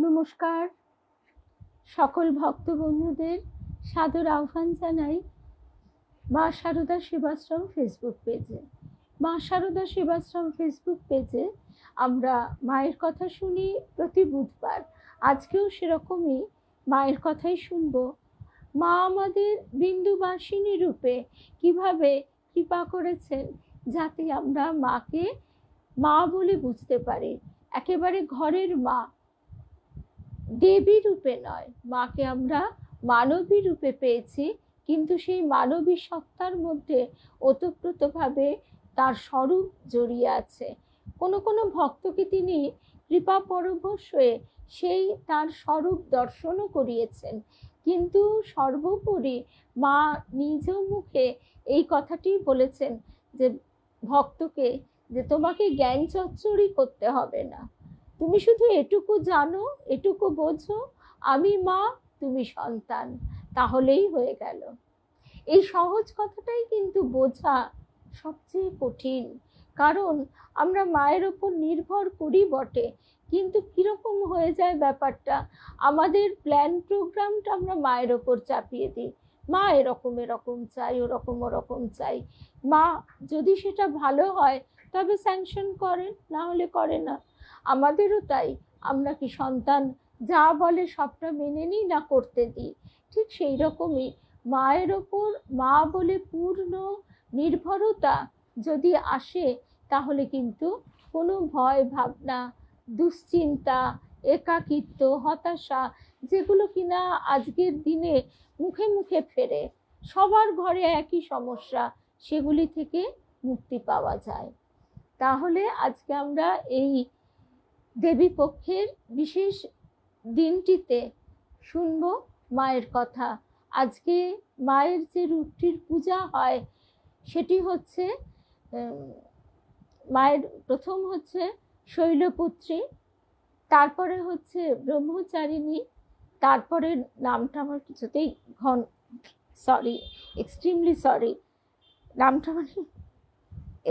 নমস্কার, সকল ভক্ত বন্ধুদের সাদর আহ্বান জানাই মা শারদা সেবাশ্রম ফেসবুক পেজে। মা শারদা সেবাশ্রম ফেসবুক পেজে আমরা মায়ের কথা শুনি প্রতি বুধবার। আজকেও সেরকমই মায়ের কথাই শুনব। মা আমাদের বিন্দুবাসিনী রূপে কিভাবে কৃপা করেছেন যাতে আমরা মাকে মা বলে বুঝতে পারি। একেবারে ঘরের মা, দেবী রূপে নয়, মাকে আমরা মানবী রূপে পেয়েছি, কিন্তু সেই মানবী সত্তার মধ্যে ওতপ্রোতভাবে তার স্বরূপ জড়িয়ে আছে। কোনো কোনো ভক্তকে তিনি কৃপা পরবশ হয়ে সেই তার স্বরূপ দর্শনও করিয়েছেন, কিন্তু সর্বোপরি মা নিজ মুখে এই কথাটি বলেছেন যে ভক্তকে, যে তোমাকে জ্ঞান চচ্চড়ি করতে হবে না, তুমি শুধু এটুকু জানো, এটুকু বোঝো, আমি মা, তুমি সন্তান, তাহলেই হয়ে গেল। এই সহজ কথাটাই কিন্তু বোঝা সবচেয়ে কঠিন, কারণ আমরা মায়ের ওপর নির্ভর করি বটে, কিন্তু কিরকম হয়ে যায় ব্যাপারটা, আমাদের প্ল্যান প্রোগ্রামটা আমরা মায়ের ওপর চাপিয়ে দিই। মা এরকম এরকম চাই, ওরকম ওরকম চাই। মা যদি সেটা ভালো হয় তবে স্যাংশন করে, না হলে করে না। আমাদেরও তাই, আমরা কি সন্তান যা বলে সবটা মেনে নিই না করতে দিই? ঠিক সেই রকমই মায়ের ওপর মা বলে পূর্ণ নির্ভরতা যদি আসে, তাহলে কিন্তু কোনো ভয় ভাবনা, দুশ্চিন্তা, একাকিত্ব, হতাশা, যেগুলো কিনা আজকের দিনে মুখে মুখে ফেরে, সবার ঘরে একই সমস্যা, সেগুলি থেকে মুক্তি পাওয়া যায়। তাহলে আজকে আমরা এই দেবী পক্ষের বিশেষ দিনটিতে শুনব মায়ের কথা। আজকে মায়ের যে রূপটির পূজা হয় সেটি হচ্ছে, মায়ের প্রথম হচ্ছে শৈলপুত্রী, তারপরে হচ্ছে ব্রহ্মচারিণী, তারপরে নামটা আমার কিছুতেই এক্সট্রিমলি সরি, নামটা মানে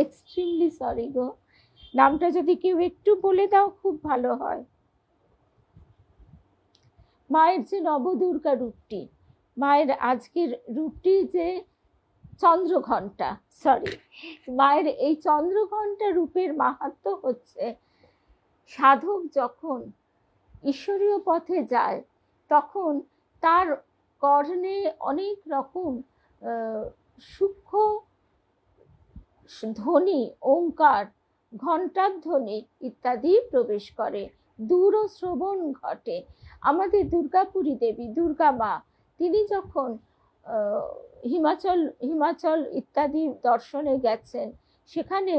এক্সট্রিমলি সরি গো, নামটা যদি কেউ একটু বলে দাও খুব ভালো হয়। মায়ের যে নবদুর্গা রূপটি, মায়ের আজকের রূপটি যে চন্দ্রঘণ্টা, মায়ের এই চন্দ্রঘণ্টা রূপের মাহাত্ম্য হচ্ছে, সাধক যখন ঈশ্বরীয় পথে যায় তখন তার কর্ণে অনেক রকম সূক্ষ্ম ধ্বনি, ওঙ্কার, ঘণ্টার ধ্বনি ইত্যাদি প্রবেশ করে, দূর শ্রবণ ঘটে। আমাদের দুর্গাপুরী দেবী দুর্গা মা, তিনি যখন হিমাচল ইত্যাদি দর্শনে গেছেন, সেখানে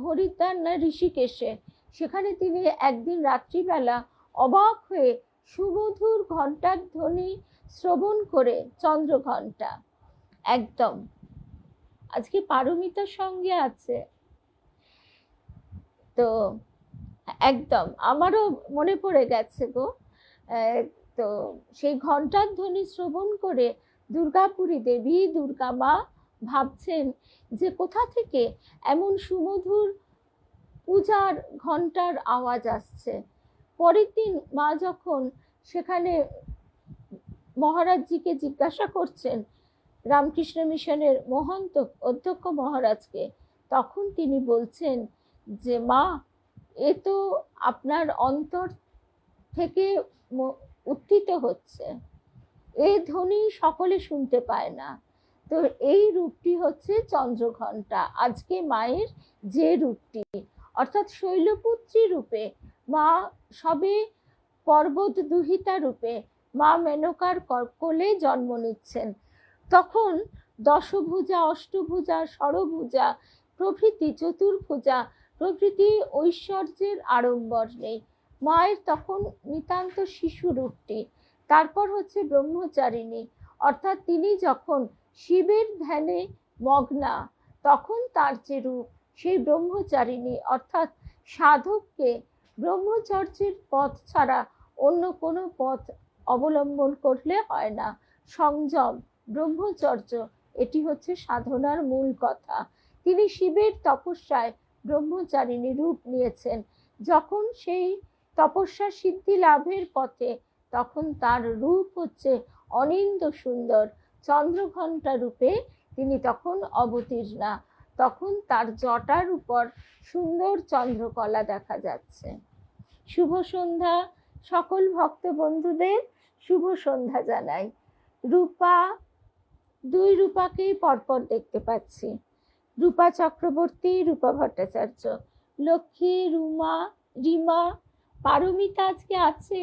হরিদ্বার না ঋষিকেশে, সেখানে তিনি একদিন রাত্রিবেলা অবাক হয়ে সুমধুর ঘণ্টার ধ্বনি শ্রবণ করে, চন্দ্রঘণ্টা একদম, আজকে পারমিতার সঙ্গে আছে তো একদম আমারও মনে পড়ে গেছে গো। তো সেই ঘণ্টার ধ্বনি শ্রবণ করে দুর্গাপুরী দেবী দুর্গা মা ভাবছেন যে কোথা থেকে এমন সুমধুর পূজার ঘণ্টার আওয়াজ আসছে। পরের দিন মা যখন সেখানে মহারাজজিকে জিজ্ঞাসা করছেন, রামকৃষ্ণ মিশনের মহন্ত অধ্যক্ষ মহারাজকে, তখন তিনি বলছেন যে মা, এ তো আপনার অন্তর থেকে উত্থিত হচ্ছে, এই ধ্বনি সকলে শুনতে পায় না। তো এই রূপটি হচ্ছে চন্দ্রঘণ্টা, আজকে মায়ের যে রূপটি, অর্থাৎ শৈলপুত্রী রূপে মা, সবে পর্বত দুহিতা রূপে মা মেনকার কোলে জন্ম নিচ্ছেন। তখন দশভুজা, অষ্টভুজা, ষড়ভুজা প্রভৃতি, চতুর্ভুজা প্রভৃতি ঐশ্বর্যের আড়ম্বর নেই, মায়ের তখন নিতান্ত শিশু রূপটি। তারপর হচ্ছে ব্রহ্মচারিণী, অর্থাৎ তিনি যখন শিবের ধ্যানে মগ্না, তখন তার যে রূপ, সেই ব্রহ্মচারিণী, অর্থাৎ সাধককে ব্রহ্মচর্যের পথ ছাড়া অন্য কোনো পথ অবলম্বন করলে হয় না। সংযম, ব্রহ্মচর্য, এটি হচ্ছে সাধনার মূল কথা। তিনি শিবের তপস্যায় ব্রহ্মচারিণী রূপ নিয়েছেন। যখন সেই তপস্যা সিদ্ধি লাভের পথে, তখন তার রূপ হচ্ছে অনিন্দ সুন্দর, চন্দ্রঘণ্টা রূপে তিনি তখন অবতীর্ণা। তখন তার জটার উপর সুন্দর চন্দ্রকলা দেখা যাচ্ছে। শুভ সন্ধ্যা, সকল ভক্ত বন্ধুদের শুভ সন্ধ্যা জানাই। রূপা, দুই রূপাকেই পরপর দেখতে পাচ্ছি, রূপা চক্রবর্তী, রূপা ভট্টাচার্য। লক্ষ্মী, রিমা, পারমিতা আজকে আছে,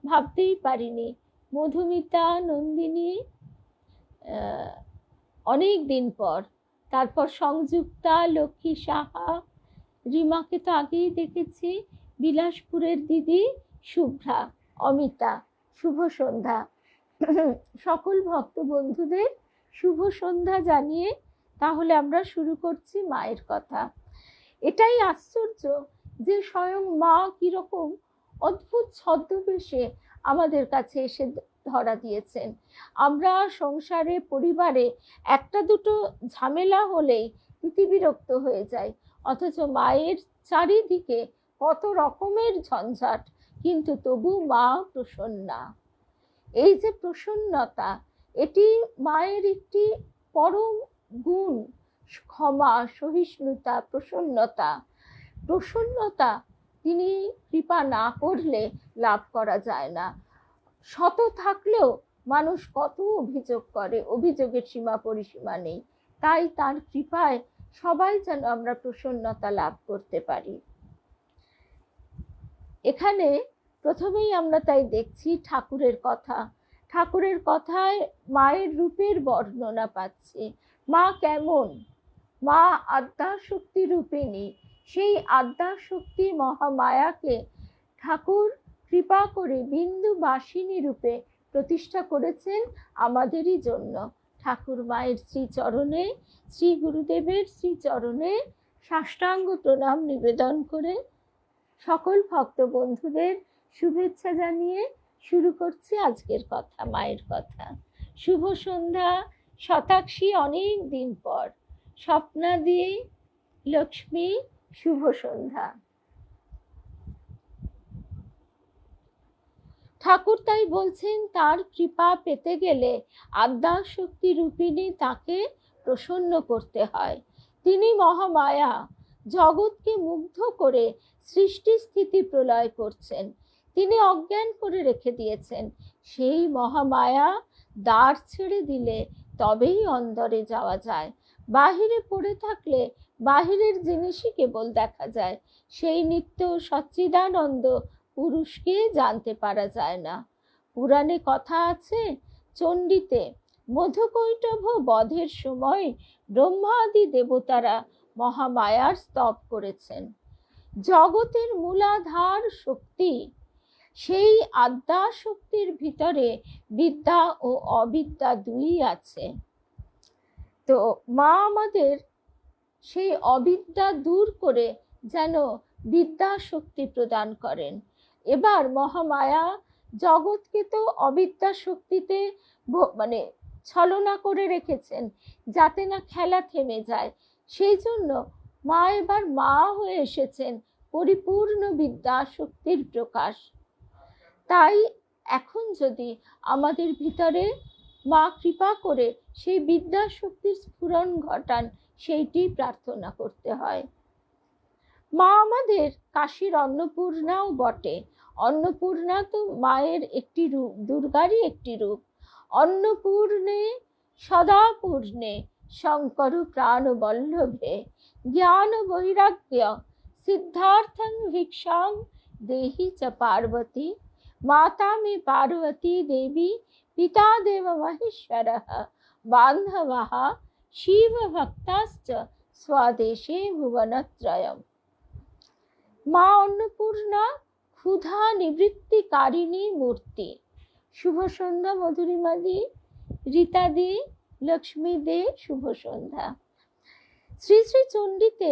ভাবতেই পারিনি। মধুমিতা, নন্দিনী, অনেক দিন পর। তারপর সংযুক্তা, লক্ষ্মী সাহা, রিমাকে তো আগেই দেখেছি, বিলাসপুরের দিদি শুভ্রা, অমিতা, শুভ সন্ধ্যা। সকল ভক্ত বন্ধুদের শুভ সন্ধ্যা জানিয়ে তাহলে আমরা শুরু করছি মায়ের কথা। এটাই আশ্চর্য যে স্বয়ং মা কিরকম অদ্ভুত ছদ্মবেশে আমাদের কাছে এসে ধরা দিয়েছেন। আমরা সংসারে, পরিবারে একটা দুটো ঝামেলা হলেই বিরক্ত হয়ে যাই, অথচ মায়ের চারিদিকে কত রকমের ঝঞ্ঝাট, কিন্তু তবু মা প্রসন্না। এই যে প্রসন্নতা, এটি মায়ের একটি পরম গুণ। ক্ষমা, সহিষ্ণুতা, প্রসন্নতা তিনি কৃপা না করলে লাভ করা যায় না। শত থাকলেও মানুষ কত অভিযোগ করে, অভিযোগের সীমা পরিসীমা নেই। তাই তার কৃপায় সবাই যেন আমরা প্রসন্নতা লাভ করতে পারি। এখানে প্রথমেই আমরা তাই দেখছি ঠাকুরের কথা। ঠাকুরের কথায় মায়ের রূপের বর্ণনা পাচ্ছি। মা কেমন? মা আদ্যাশক্তি রূপিণী। সেই আদ্যাশক্তি মহামায়াকে ঠাকুর কৃপা করে বিন্দুবাসিনী রূপে প্রতিষ্ঠা করেছেন আমাদেরই জন্য। ঠাকুর মায়ের শ্রীচরণে, শ্রী গুরুদেবের শ্রীচরণে সাষ্টাঙ্গ প্রণাম নিবেদন করে সকল ভক্ত বন্ধুদের শুভেচ্ছা জানিয়ে শুরু করছি আজকের কথা, মায়ের কথা। শুভ সন্ধ্যা, শতাক্ষী অনেক দিন পর, স্বপ্নাদি, লক্ষ্মী, শুভ সন্ধ্যা। ঠাকুর তাই বলছেন তার কৃপা পেতে গেলে আদ্যাশক্তি রূপিণী তাকে প্রসন্ন করতে হয়। তিনি মহামায়া, জগৎকে মুগ্ধ করে সৃষ্টি স্থিতি প্রলয় করছেন। তিনি অজ্ঞান করে রেখে দিয়েছেন। সেই মহামায়া দ্বার ছেড়ে দিলে তবেই অন্দরে যাওয়া যায়। বাহিরে পড়ে থাকলে বাহিরের জিনিসই কেবল দেখা যায়। সেই নিত্য সচ্চিদানন্দ পুরুষকে জানতে পারা যায় না। পুরাণে কথা আছে, চণ্ডীতে মধুকৈটভ বধের সময় ব্রহ্মাদি দেবতারা মহামায়ার স্তব করেছেন। জগতের মূলাধার শক্তি, সেই আদ্যা শক্তির ভিতরে বিদ্যা ও অবিদ্যা দুই আছে। তো মা আমাদের সেই অবিদ্যা দূর করে যেন বিদ্যা শক্তি প্রদান করেন। এবার মহামায়া জগৎকে তো অবিদ্যা শক্তিতে ছলনা করে রেখেছেন, যাতে না খেলা থেমে যায়। সেই জন্য মা এবার মা হয়ে এসেছেন, পরিপূর্ণ বিদ্যা শক্তির প্রকাশ। তাই এখন যদি আমাদের ভিতরে মা কৃপা করে সেই বিদ্যা শক্তির স্ফুরণ ঘটান, সেইটি প্রার্থনা করতে হয়। মা আমাদের কাশীর অন্নপূর্ণাও বটে। অন্নপূর্ণা তো মায়ের একটি রূপ, দুর্গারই একটি রূপ। অন্নপূর্ণে সদা পূর্ণে শঙ্কর প্রাণ বল্লভে জ্ঞান বৈরাগ্য সিদ্ধার্থং ভিক্ষাং দেহি চ পার্বতী। মাতা মে পার্বতী দেবী, পিতা দেব মহেশ্বরঃ, বান্ধবঃ শিব ভক্তাশ্চ স্বদেশে ভুবনত্রয়ম। মা অন্নপূর্ণা ক্ষুধা নিবৃত্তিকারিণী মূর্তি। শুভ সন্ধ্যা মধুরিমাদি, রীতাদি, লক্ষ্মী দে, শুভ সন্ধ্যা। শ্রী শ্রী চণ্ডীতে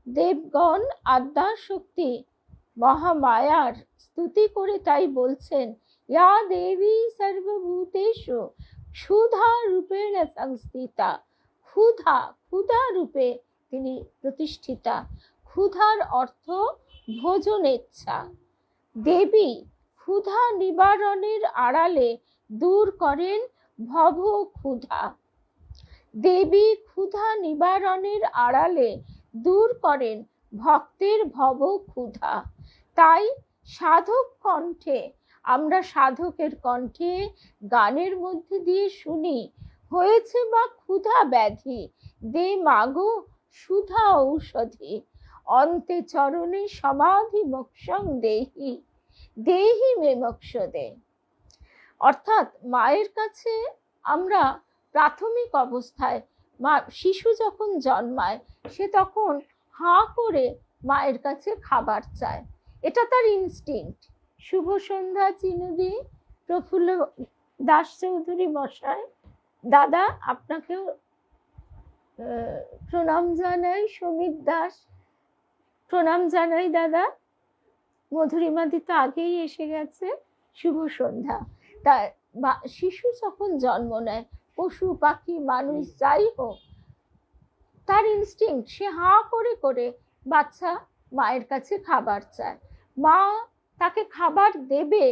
দেবগণ আদ্যা শক্তি মহামায়ার স্তুতি করে তাই বলছেন, ইয়া দেবী সর্বভূতেষু ক্ষুধা রূপেণ সংস্থিতা। ক্ষুধা রূপে তিনি প্রতিষ্ঠিতা। ক্ষুধার অর্থ ভোজনেচ্ছা। দেবী ক্ষুধা নিবারণের আড়ালে দূর করেন ভব ক্ষুধা। দেবী ক্ষুধা নিবারণের আড়ালে দূর করেন ভক্তের ভব ক্ষুধা। তাই সাধক কণ্ঠে, আমরা সাধকের কণ্ঠে গানের মধ্যে দিয়ে শুনি, হয়েছে বা ক্ষুধা ব্যাধি, দে মাগো সুধা ঔষধি, অন্তে চরণে সমাধি মোক্ষং দেহি, দেহি মে মোক্ষ দে। অর্থাৎ মায়ের কাছে আমরা প্রাথমিক অবস্থায়, শিশু যখন জন্মায় সে তখন হাঁ করে মায়ের কাছে খাবার চায়, এটা তার ইনস্টিংক্ট। শুভ সন্ধ্যা চিনুদি, প্রফুল্ল দাস চৌধুরী মশাই, দাদা আপনাকেও প্রণাম জানাই। সমিত দাস প্রণাম জানাই দাদা। মধুরিমাদি তো আগেই এসে গেছে, শুভ সন্ধ্যা। তা শিশু যখন জন্ম নেয়, পশু পাখি মানুষ যাই হোক, তার ইনস্টিংক্ট, সে হাঁ করে করে বাচ্চা মায়ের কাছে খাবার চায়। মা তাকে খাবার দেবে,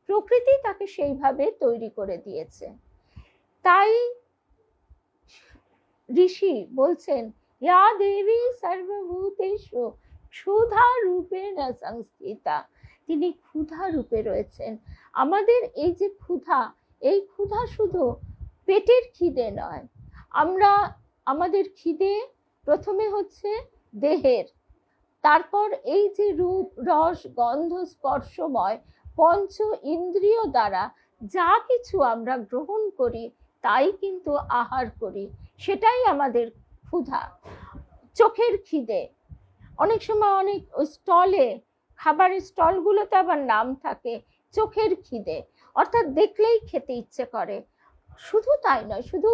প্রকৃতি তাকে সেইভাবে তৈরি করে দিয়েছে। তাই ঋষি বলছেন, ইয়া দেবী সর্বভূতেষু ক্ষুধা রূপেণ সংস্থিতা, তিনি ক্ষুধা রূপে রয়েছেন। আমাদের এই যে ক্ষুধা, এই ক্ষুধা শুধু পেটের খিদে নয়, আমাদের খিদে প্রথমে হচ্ছে দেহের, তারপর এই যে রূপ রস গন্ধ স্পর্শময় পঞ্চ ইন্দ্রিয় দ্বারা যা কিছু আমরা গ্রহণ করি তাই কিন্তু আহার করি, সেটাই আমাদের ক্ষুধা। চোখের খিদে, অনেক সময় অনেক স্টলে, খাবারের স্টলগুলোতে আবার নাম থাকে চোখের খিদে, অর্থাৎ দেখলেই খেতে ইচ্ছে করে। শুধু তাই নয়, শুধু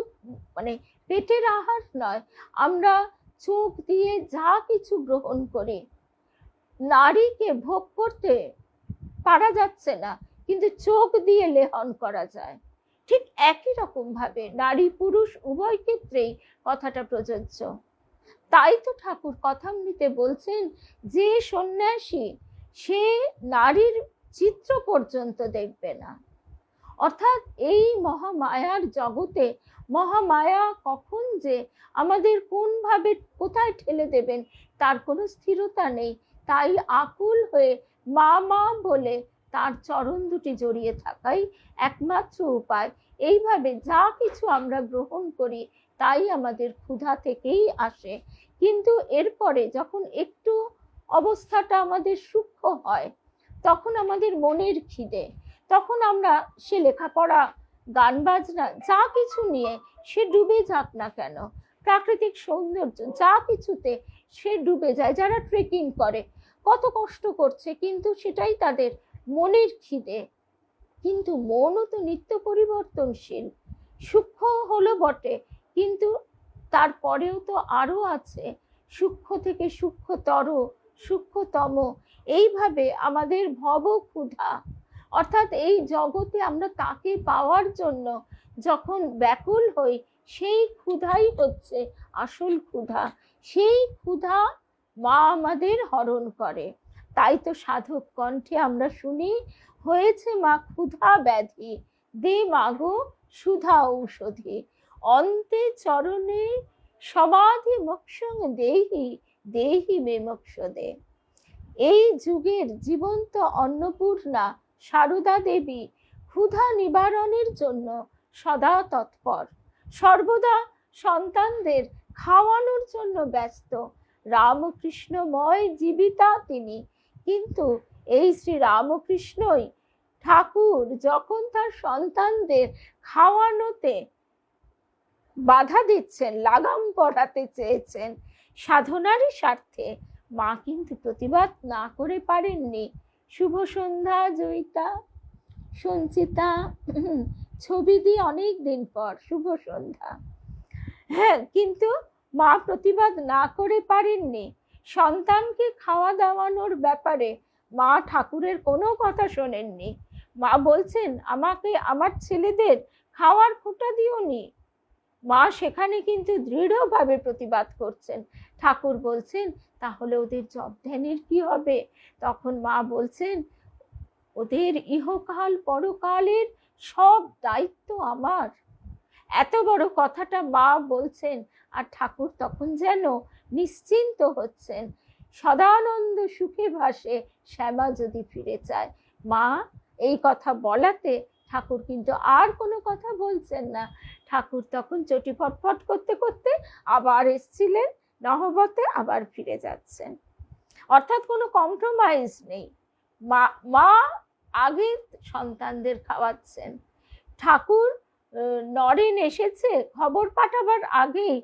মানে পেটের আহার নয়, আমরা চোখ দিয়ে যা কিছু গ্রহণ করি, নারীকে ভোগ করতে পারা যাচ্ছে না কিন্তু চোখ দিয়ে লেহন করা যায়, ঠিক একই রকম ভাবে নারী পুরুষ উভয় ক্ষেত্রেই কথাটা প্রযোজ্য। তাই তো ঠাকুর কথামৃতে বলছেন, যে সন্ন্যাসী সে নারীর চিত্র পর্যন্ত দেখবে না। অর্থাৎ এই মহামায়ার জগতে, মহামায়া কখন যে আমাদের কোন ভাবে কোথায় ঠেলে দেবেন তার কোনো স্থিরতা নেই। তাই আকুল হয়ে মা মা বলে তার চরণ দুটি জড়িয়ে থাকাই একমাত্র উপায়। এইভাবে যা কিছু আমরা গ্রহণ করি তাই আমাদের ক্ষুধা থেকেই আসে। কিন্তু এরপরে যখন একটু অবস্থাটা আমাদের সূক্ষ্ম হয়, তখন আমাদের মনের খিদে, তখন আমরা সে লেখাপড়া গান বাজনা যা কিছু নিয়ে সে ডুবে যাক না কেন, প্রাকৃতিক সৌন্দর্য যা কিছুতে সে ডুবে যায়। যারা ট্রেকিং করে কত কষ্ট করছে, কিন্তু সেটাই তাদের মনের খিদে। কিন্তু মনও তো নিত্য পরিবর্তনশীল, সূক্ষ্ম হলো বটে, কিন্তু তারপরেও তো আরো আছে, সূক্ষ্ম থেকে সূক্ষ্মতর, সূক্ষ্মতম, এইভাবে আমাদের ভব ক্ষুধা। অর্থাৎ এই জগতে আমরা তাকে পাওয়ার জন্য যখন ব্যাকুল হই, সেই ক্ষুধাই হচ্ছে আসল ক্ষুধা। সেই ক্ষুধা মা আমাদের হরণ করে। তাই তো সাধক কণ্ঠে আমরা শুনি, হয়েছে মা ক্ষুধা ব্যাধি, দে মাগো সুধা ঔষধি, অন্তে চরণে সমাধি মোক্ষং দেহি, দেহি মে মোক্ষ দে। এই যুগের জীবন্ত অন্নপূর্ণা সারদা দেবী ক্ষুধা নিবারণের জন্য সদা তৎপর, সর্বদা সন্তানদের খাওয়ানোর জন্য ব্যস্ত। রামকৃষ্ণময় জীবিতা তিনি, কিন্তু এই শ্রী রামকৃষ্ণই ঠাকুর যখন তার সন্তানদের খাওয়ানোতে বাধা দিচ্ছেন, লাগাম পড়াতে চেয়েছেন সাধনারই স্বার্থে, মা কিন্তু প্রতিবাদ না করে পারেননি। শুভ সন্ধ্যা জয়িতা, সঞ্চিতা, ছবি দিয়ে অনেক দিন পর শুভ সন্ধ্যা। হ্যাঁ, কিন্তু মা প্রতিবাদ না করে পারেননি। সন্তানকে খাওয়া দাওয়ানোর ব্যাপারে মা ঠাকুরের কোনো কথা শোনেননি। মা বলছেন, আমাকে আমার ছেলেদের খাওয়ার খোঁটা দিওনি। মা সেখানে কিন্তু দৃঢ়ভাবে প্রতিবাদ করছেন। ঠাকুর বলছেন, তাহলে ওদের জব ধ্যানের কি হবে? তখন মা বলছেন, ওদের ইহকাল পরকালের সব দায়িত্ব আমার। এত বড় কথাটা মা বলছেন, আর ঠাকুর তখন যেন নিশ্চিন্ত হচ্ছেন। সদানন্দ সুখে ভাসে শ্যামা যদি ফিরে চায়। মা এই কথা বলাতে ঠাকুর কিন্তু আর কোনো কথা বলছেন না। ঠাকুর তখন চটি ফটফট করতে করতে আবার এসছিলেন নহবতে, আবার ফিরে যাচ্ছেন। অর্থাৎ কোনো কম্প্রোমাইজ নেই। মা আগে সন্তানদের খাওয়াচ্ছেন। ঠাকুর নরেন এসেছে খবর পাঠাবার আগেই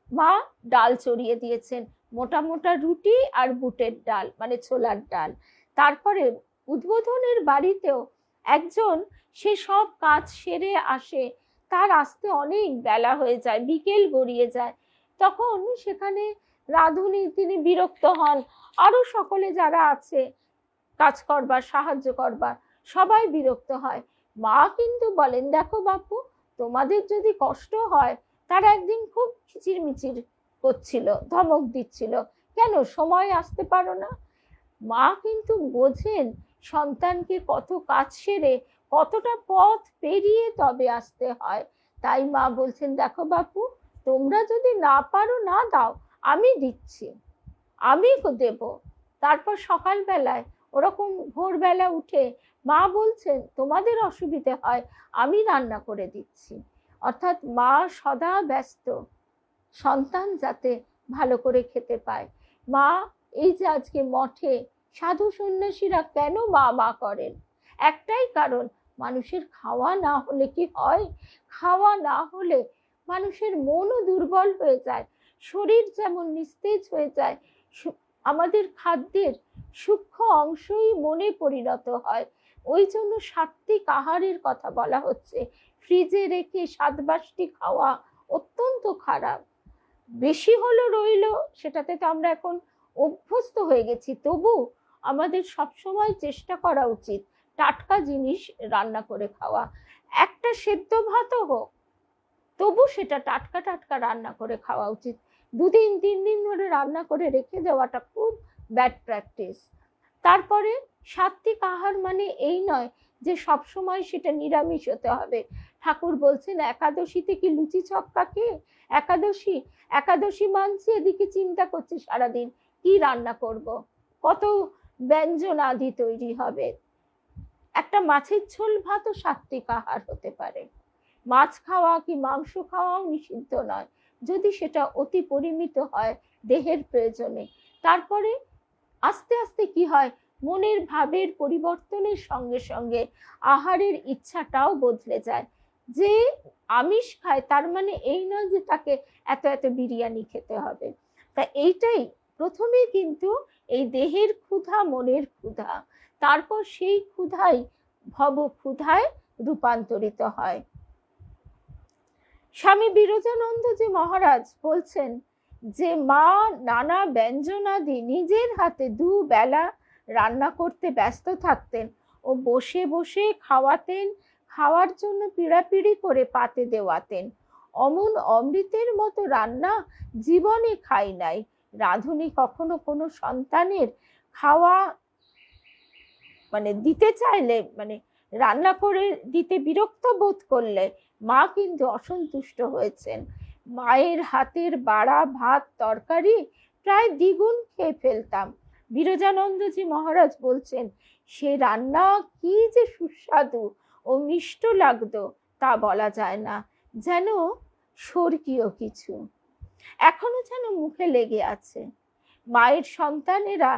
মা ডাল চড়িয়ে দিয়েছেন, মোটা মোটা রুটি আর বুটের ডাল, মানে ছোলার ডাল। তারপরে উদ্বোধনের বাড়িতেও একজন সে সব কাজ সেরে আসে, তার আসতে অনেক বেলা হয়ে যায়, বিকেল গড়িয়ে যায়। তখন সেখানে রাঁধুনি তিনি বিরক্ত হন, আরো সকলে যারা আছে কাজ করবার সাহায্য করবার সবাই বিরক্ত হয়। মা কিন্তু বলেন, দেখো বাপু, তোমাদের যদি কষ্ট হয়, তারা একদিন খুব কিচিরমিচির করছিল, ধমক দিচ্ছিল, কেন সময় আসতে পারো না? মা কিন্তু বোঝেন সন্তানকে কত কাজ সেরে কতটা পথ পেরিয়ে তবে আসতে হয়। তাই মা বলছেন, দেখো বাপু, তোমরা যদি না পারো না দাও, আমি দিচ্ছি, আমি দেব। তারপর সকালবেলায় ওরকম ভোরবেলা উঠে মা বলছেন, তোমাদের অসুবিধে হয়, আমি রান্না করে দিচ্ছি। অর্থাৎ মা সদা ব্যস্ত সন্তান যাতে ভালো করে খেতে পায়। মা এই যে আজকে মঠে সাধু সন্ন্যাসীরা কেন মা মা করেন, একটাই কারণ, মানুষের খাওয়া না হলে কি হয়? খাওয়া না হলে মানুষের মনও দুর্বল হয়ে যায়, শরীর যেমন নিস্তেজ হয়ে যায়, আমাদের খাদ্যের সূক্ষ্ম অংশই মনে পরিণত হয়। ওই জন্য সাত্বিক আহারের কথা বলা হচ্ছে। ফ্রিজে রেখে সাতবাসটি খাওয়া অত্যন্ত খারাপ। বেশি হলো রইল, সেটাতে তো আমরা এখন অভ্যস্ত হয়ে গেছি। তবু আমাদের সবসময় চেষ্টা করা উচিত টাটকা জিনিস রান্না করে খাওয়া। একটা সেদ্ধ ভাতও হোক, তবু সেটা টাটকা টাটকা রান্না করে খাওয়া উচিত। 2 দিন 3 দিন ধরে রান্না করে রেখে দেওয়াটা খুব ব্যাড প্র্যাকটিস। তারপরে সাত্বিক আহার মানে এই নয় যে সব সময় সেটা নিরামিষ হতে হবে। ঠাকুর বলছেন, একাদশীতে কি লুচি ছক্কা খেয়ে একাদশী মানছি, এদিকে চিন্তা করছি সারাদিন কি রান্না করব, কত ব্যঞ্জন আদি তৈরি হবে। একটা মাছের ঝোল ভাতও সাত্বিক আহার হতে পারে। মাছ খাওয়া কি মাংস খাওয়াও নিষিদ্ধ নয়, যদি সেটা অতি পরিমিত হয় দেহের প্রয়োজনে। তারপরে আস্তে আস্তে কি হয়, মনের ভাবের পরিবর্তনের সঙ্গে সঙ্গে আহারের ইচ্ছাটাও বদলে যায়। যে আমিষ খায় তার মানে এই নয় যে তাকে এত এত বিরিয়ানি খেতে হবে। তা এইটাই প্রথমে কিন্তু এই দেহের ক্ষুধা, মনের ক্ষুধা, তারপর সেই ক্ষুধাই ভব ক্ষুধায় রূপান্তরিত হয়। স্বামী বিরজানন্দজি মহারাজ বলছেন যে মা নানা ব্যঞ্জনাদি নিজের হাতে 2 বেলা রান্না করতে ব্যস্ত থাকতেন ও বসে বসে খাওয়াতেন, খাওয়ার জন্য পিড়াপিড়ি করে পাতে দেওয়াতেন। অমন অমৃতের মতো রান্না জীবনে খাই নাই। রাঁধুনি কখনো কোনো সন্তানের খাওয়া দিতে চাইলে, রান্না করে দিতে বিরক্ত বোধ করলে মা কিন্তু অসন্তুষ্ট হয়েছেন। মায়ের হাতের বাড়া ভাত তরকারি প্রায় দ্বিগুণ খেয়ে ফেলতাম। বিরজানন্দজি মহারাজ বলছেন, সে রান্না কি যে সুস্বাদু ও মিষ্ট লাগতো তা বলা যায় না, যেন স্বর্গীয় কিছু এখনো যেন মুখে লেগে আছে। মায়ের সন্তানেরা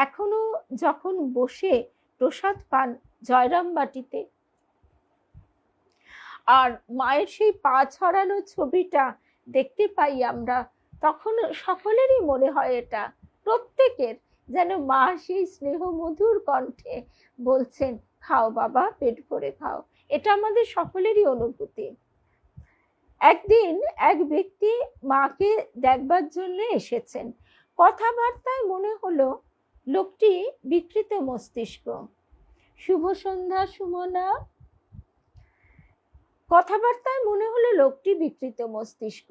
এখনো যখন বসে প্রসাদ পান জয়রাম বাটিতে, আর মায়ের সেই পা ছড়ানো ছবিটা দেখতে পাই আমরা, তখন সকলেরই মনে হয়, এটা প্রত্যেকের, যেন মা সেই স্নেহ মধুর কণ্ঠে বলছেন, খাও বাবা, পেট ভরে খাও। এটা আমাদের সকলেরই অনুভূতি। একদিন এক ব্যক্তি মাকে দেখবার জন্য এসেছেন। কথাবার্তায় মনে হলো লোকটি বিকৃত মস্তিষ্ক। শুভ সন্ধ্যা সুমনা। কথাবার্তায় মনে হলো লোকটি বিকৃত মস্তিষ্ক।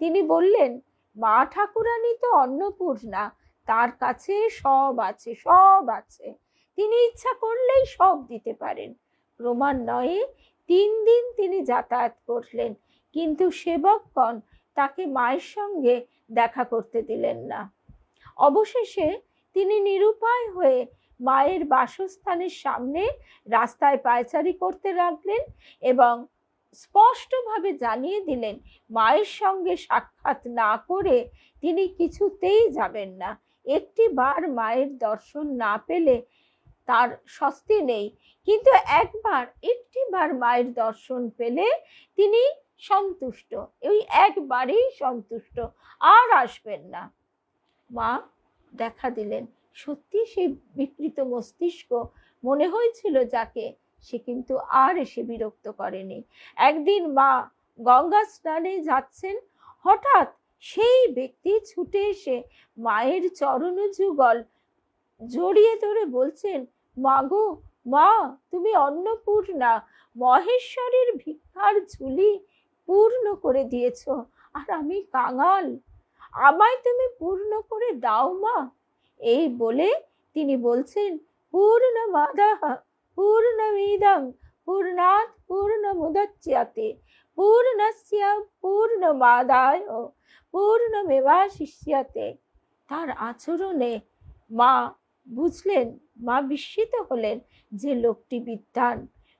তিনি বললেন, মা ঠাকুরানী তো অন্নপূর্ণা, তার কাছে সব আছে, সব আছে, তিনি ইচ্ছা করলেই সব দিতে পারেন। ক্রমান্বয়ে 3 দিন তিনি যাতায়াত করলেন, কিন্তু সেবকগণ তাকে মায়ের সঙ্গে দেখা করতে দিলেন না। অবশেষে তিনি নিরুপায় হয়ে মায়ের বাসস্থানের সামনে রাস্তায় পায়চারি করতে লাগলেন এবং স্পষ্টভাবে জানিয়ে দিলেন মায়ের সঙ্গে সাক্ষাৎ না করে তিনি কিছুতেই যাবেন না। একটি বার মায়ের দর্শন না পেলে তার স্বস্তি নেই, কিন্তু একটি বার মায়ের দর্শন পেলে তিনি সন্তুষ্ট, ওই একবারেই সন্তুষ্ট, আর আসবেন না। মা দেখা দিলেন। সত্যি সেই বিকৃত মস্তিষ্ক মনে হয়েছিল যাকে, সে কিন্তু আর এসে বিরক্ত করেনি। একদিন মা গঙ্গা স্নানে যাচ্ছেন, হঠাৎ সেই ব্যক্তি ছুটে এসে মায়ের চরণ যুগল জড়িয়ে ধরে বলছেন, মা গো মা, তুমি অন্নপূর্ণা, মহেশ্বরীর ভিক্ষার ঝুলি পূর্ণ করে দিয়েছ, আর আমি কাঙাল, আমায় তুমি পূর্ণ করে দাও মা। এই বলে তিনি বলছেন, পূর্ণমাদাঃ পূর্ণমিদং পূর্ণাৎ পূর্ণমুদচ্যতে পূর্ণস্য পূর্ণমাদায় পূর্ণমেবাশিষ্যতে। তার আচরণে মা বুঝলেন, মা বিস্মিত হলেন যে লোকটি বিদ্বান।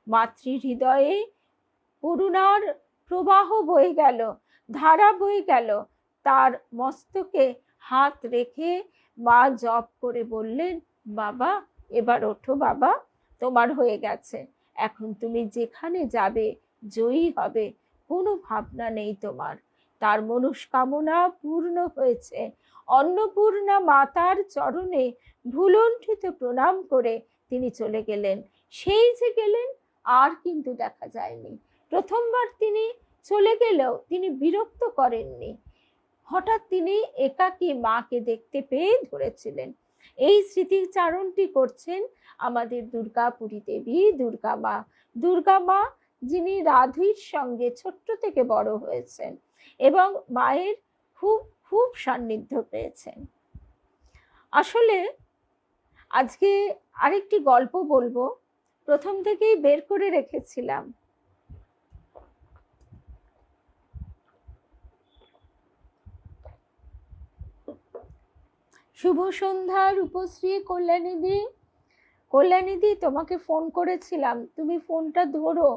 মাতৃহৃদয়ে করুণার প্রবাহ বয়ে গেল, ধারা বয়ে গেল। তার মস্তকে হাত রেখে মা জপ করে বললেন, বাবা এবার ওঠো বাবা, তোমার হয়ে গেছে, এখন তুমি যেখানে যাবে জয়ী হবে, কোনো ভাবনা নেই তোমার। তার মনস্কামনা পূর্ণ হয়েছে। অন্নপূর্ণা মাতার চরণে ভুলুণ্ঠিত প্রণাম করে তিনি চলে গেলেন। সেই যে গেলেন, আর কিন্তু দেখা যায়নি। প্রথমবার তিনি চলে গেলেও তিনি বিরক্ত করেননি। হঠাৎ তিনি একাকী মাকে দেখতে পেয়ে ধরেছিলেন। এই স্মৃতিচারণটি করছেন আমাদের দুর্গাপুরী দেবী দুর্গা মা। দুর্গা মা যিনি রাধির সঙ্গে ছোট্ট থেকে বড় হয়েছেন এবং মায়ের খুব খুব সান্নিধ্য পেয়েছেন। আসলে আজকে আরেকটি গল্প বলবো, প্রথম থেকেই বের করে রেখেছিলাম। শুভ সন্ধ্যা রূপশ্রী। কল্যাণীদি তোমাকে ফোন করেছিলাম, তুমি ফোনটা ধরো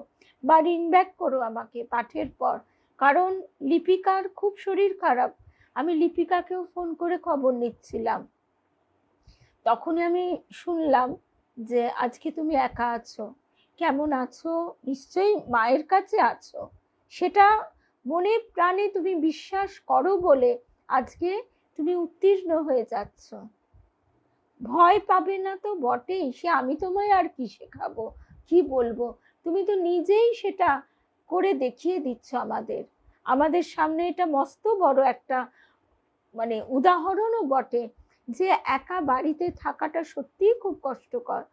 বা রিং ব্যাক করো আমাকে পাঠের পর, কারণ লিপিকার খুব শরীর খারাপ। আমি লিপিকাকেও ফোন করে খবর নিচ্ছিলাম, তখন আমি শুনলাম যে আজকে তুমি একা আছো। কেমন আছো? নিশ্চয়ই মায়ের কাছে আছো, সেটা মনে প্রাণে তুমি বিশ্বাস করো বলে আজকে তুমি উত্তীর্ণ হয়ে যাচ্ছ। ভয় পাবে না তো বটেই, সে আমি তোমায় আর কি শেখাবো, কি বলবো, তুমি তো নিজেই সেটা করে দেখিয়ে দিচ্ছ আমাদের সামনে। এটা মস্ত বড় একটা মানে উদাহরণও বটে যে একা বাড়িতে থাকাটা সত্যিই খুব কষ্টকর।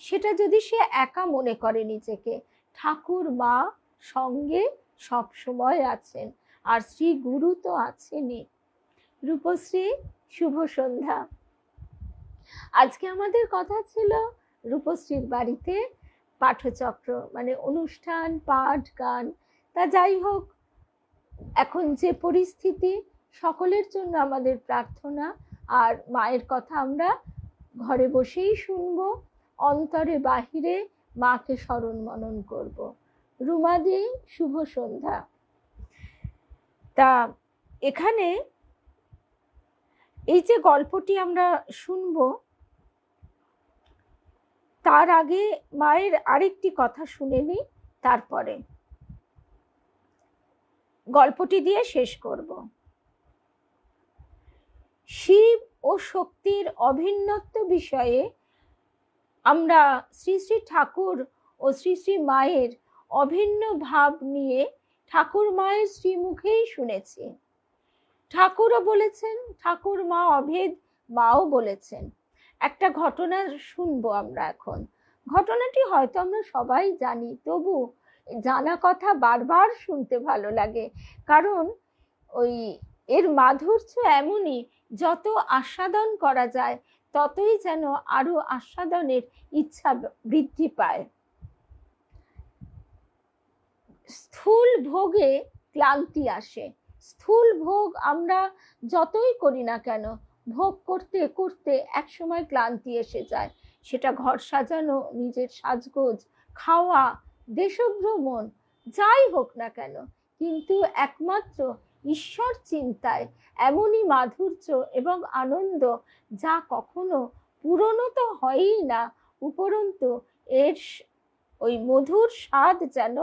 সেটা যদি সে একা মনে করে নিজেকে, ঠাকুর মা সঙ্গে সব সময় আছেন, আর শ্রী গুরু তো আছেনই। রূপশ্রী, শুভ সন্ধ্যা। আজকে আমাদের কথা ছিল রূপশ্রীর বাড়িতে পাঠচক্র, মানে অনুষ্ঠান, পাঠ, গান। তা যাই হোক, এখন যে পরিস্থিতি, সকলের জন্য আমাদের প্রার্থনা। আর মায়ের কথা আমরা ঘরে বসেই শুনবো, অন্তরে বাহিরে মাকে স্মরণ মনন করব। রুমাদি, শুভ সন্ধ্যা। তা এখানে এই যে গল্পটি আমরা শুনবো, তার আগে মায়ের আরেকটি কথা শুনে নিই, তারপরে গল্পটি দিয়ে শেষ করব। শিব ও শক্তির অভিন্নত্ব বিষয়ে আমরা শ্রী শ্রী ঠাকুর ও শ্রী শ্রী মায়ের অভিন্ন ভাব নিয়ে ঠাকুর মায়ের শ্রীমুখেই শুনেছি। ঠাকুরও বলেছেন, ঠাকুর মা অভেদ মাও বলেছেন। একটা ঘটনা শুনবো আমরা এখন। ঘটনাটি হয়তো আমরা সবাই জানি, তবু জানা কথা বারবার শুনতে ভালো লাগে, কারণ ওই এর মাধুর্য এমনই, যত আস্বাদন করা যায় ততই যেন আরো আস্বাদনের ইচ্ছা বৃদ্ধি পায়। স্থূল ভোগে ক্লান্তি আসে। স্থূল ভোগ আমরা যতই করি না কেন, ভোগ করতে করতে একসময় ক্লান্তি এসে যায়। সেটা ঘর সাজানো, নিজের সাজগোজ, খাওয়া, দেশভ্রমণ, যাই হোক না কেন, কিন্তু একমাত্র ঈশ্বর চিন্তায় এমনই মাধুর্য এবং আনন্দ যা কখনো পুরনো তো হয়ই না, উপরন্তু এর ওই মধুর স্বাদ যেন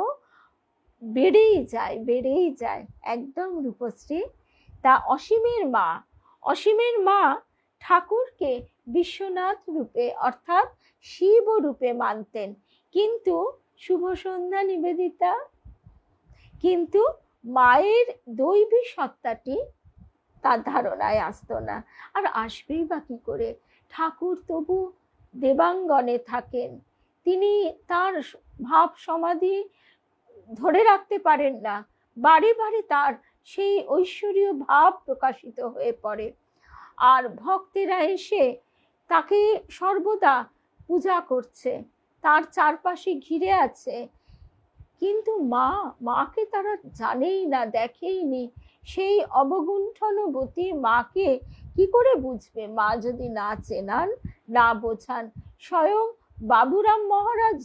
বেড়েই যায়, বেড়েই যায়। একদম রূপশ্রী। তা অসীমের মা ঠাকুরকে বিশ্বনাথ রূপে অর্থাৎ শিব রূপে মানতেন, কিন্তু শুভ সন্ধ্যা নিবেদিতা, কিন্তু মায়ের দৈবী সত্তাটি তার ধারণায় আসতো না। আর আসবেই বা কি করে? ঠাকুর তবু দেবাঙ্গনে থাকেন, তিনি তার ভাব সমাধি ধরে রাখতে পারেন না, বারে বারে তার সেই ঐশ্বরীয় ভাব প্রকাশিত হয়ে পড়ে। আর ভক্তেরা এসে তাকে সর্বদা পূজা করছে, তার চারপাশে ঘিরে আছে, কিন্তু মাকে তারা জানেই না, দেখেইনি। সেই অবগুণ্ঠনবতী মাকে কি করে বুঝবে? মা যদি না চেনান, না বোঝান। স্বয়ং বাবুরাম মহারাজ,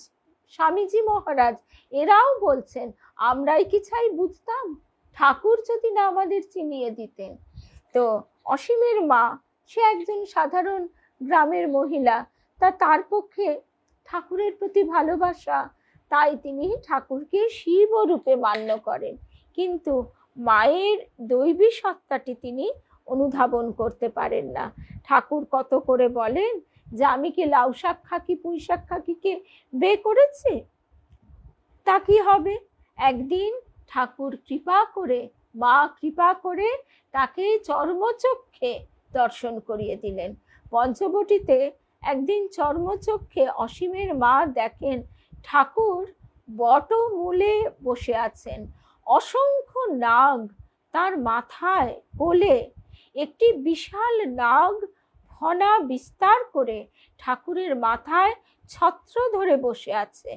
স্বামীজি মহারাজ এরাও বলছেন, আমরাই কি চাই বুঝতাম, ঠাকুর যদি না আমাদের চিনিয়ে দিতেন। তো অসীমের মা, সে একজন সাধারণ গ্রামের মহিলা, তার পক্ষে ঠাকুরের প্রতি ভালোবাসা, তাই তিনি ঠাকুরকে শিব রূপে মান্য করেন, কিন্তু মায়ের দৈবী সত্তাটি তিনি অনুধাবন করতে পারেন না। ঠাকুর কত করে বলেন যে আমি কি লাউ শাক খাকি পুঁই শাক খাকিকে বে করেছি? তা কি হবে? একদিন ঠাকুর কৃপা করে, মা কৃপা করে তাকে চর্মচক্ষে দর্শন করিয়ে দিলেন। পঞ্চবটিতে একদিন চর্মচক্ষে অসীমের মা দেখেন ঠাকুর বটমূলে বসে আছেন, অসংখ্য নাগ তার মাথায় কোলে, একটি বিশাল নাগ ফনা বিস্তার করে ঠাকুরের মাথায় ছত্র ধরে বসে আছে।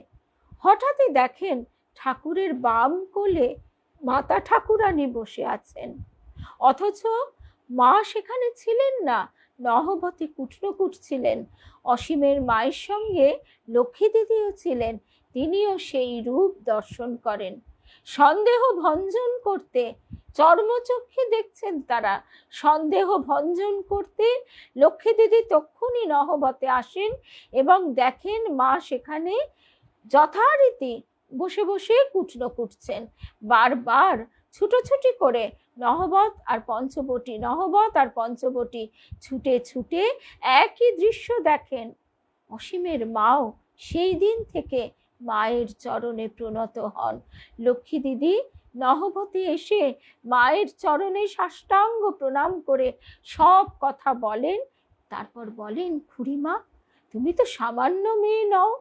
হঠাৎই দেখেন ঠাকুরের বাম কোলে মাতা ঠাকুরানী বসে আছেন, অথচ মা সেখানে ছিলেন না, নহবতী কুটনকুট ছিলেন। অসীমের মায়ের সঙ্গে লক্ষ্মী দিদিও ছিলেন, তিনিও সেই রূপ দর্শন করেন। সন্দেহ ভঞ্জন করতে, চর্মচক্ষে দেখছেন তারা, সন্দেহ ভঞ্জন করতে লক্ষ্মী দিদি তক্ষুনি নহবতে আসেন এবং দেখেন মা সেখানে যথারীতি বসে বসে কুটনো কুটছেন। বারবার ছুটোছুটি করে নহবত আর পঞ্চবটি ছুটে ছুটে একই দৃশ্য দেখেন। অসীমের মাও সেই দিন থেকে মায়ের চরণে প্রণত হন। লক্ষ্মী দিদি নহবতে এসে মায়ের চরণে সাষ্টাঙ্গ প্রণাম করে সব কথা বলেন। তারপর বলেন, খুড়িমা তুমি তো সামান্য মেয়ে নও,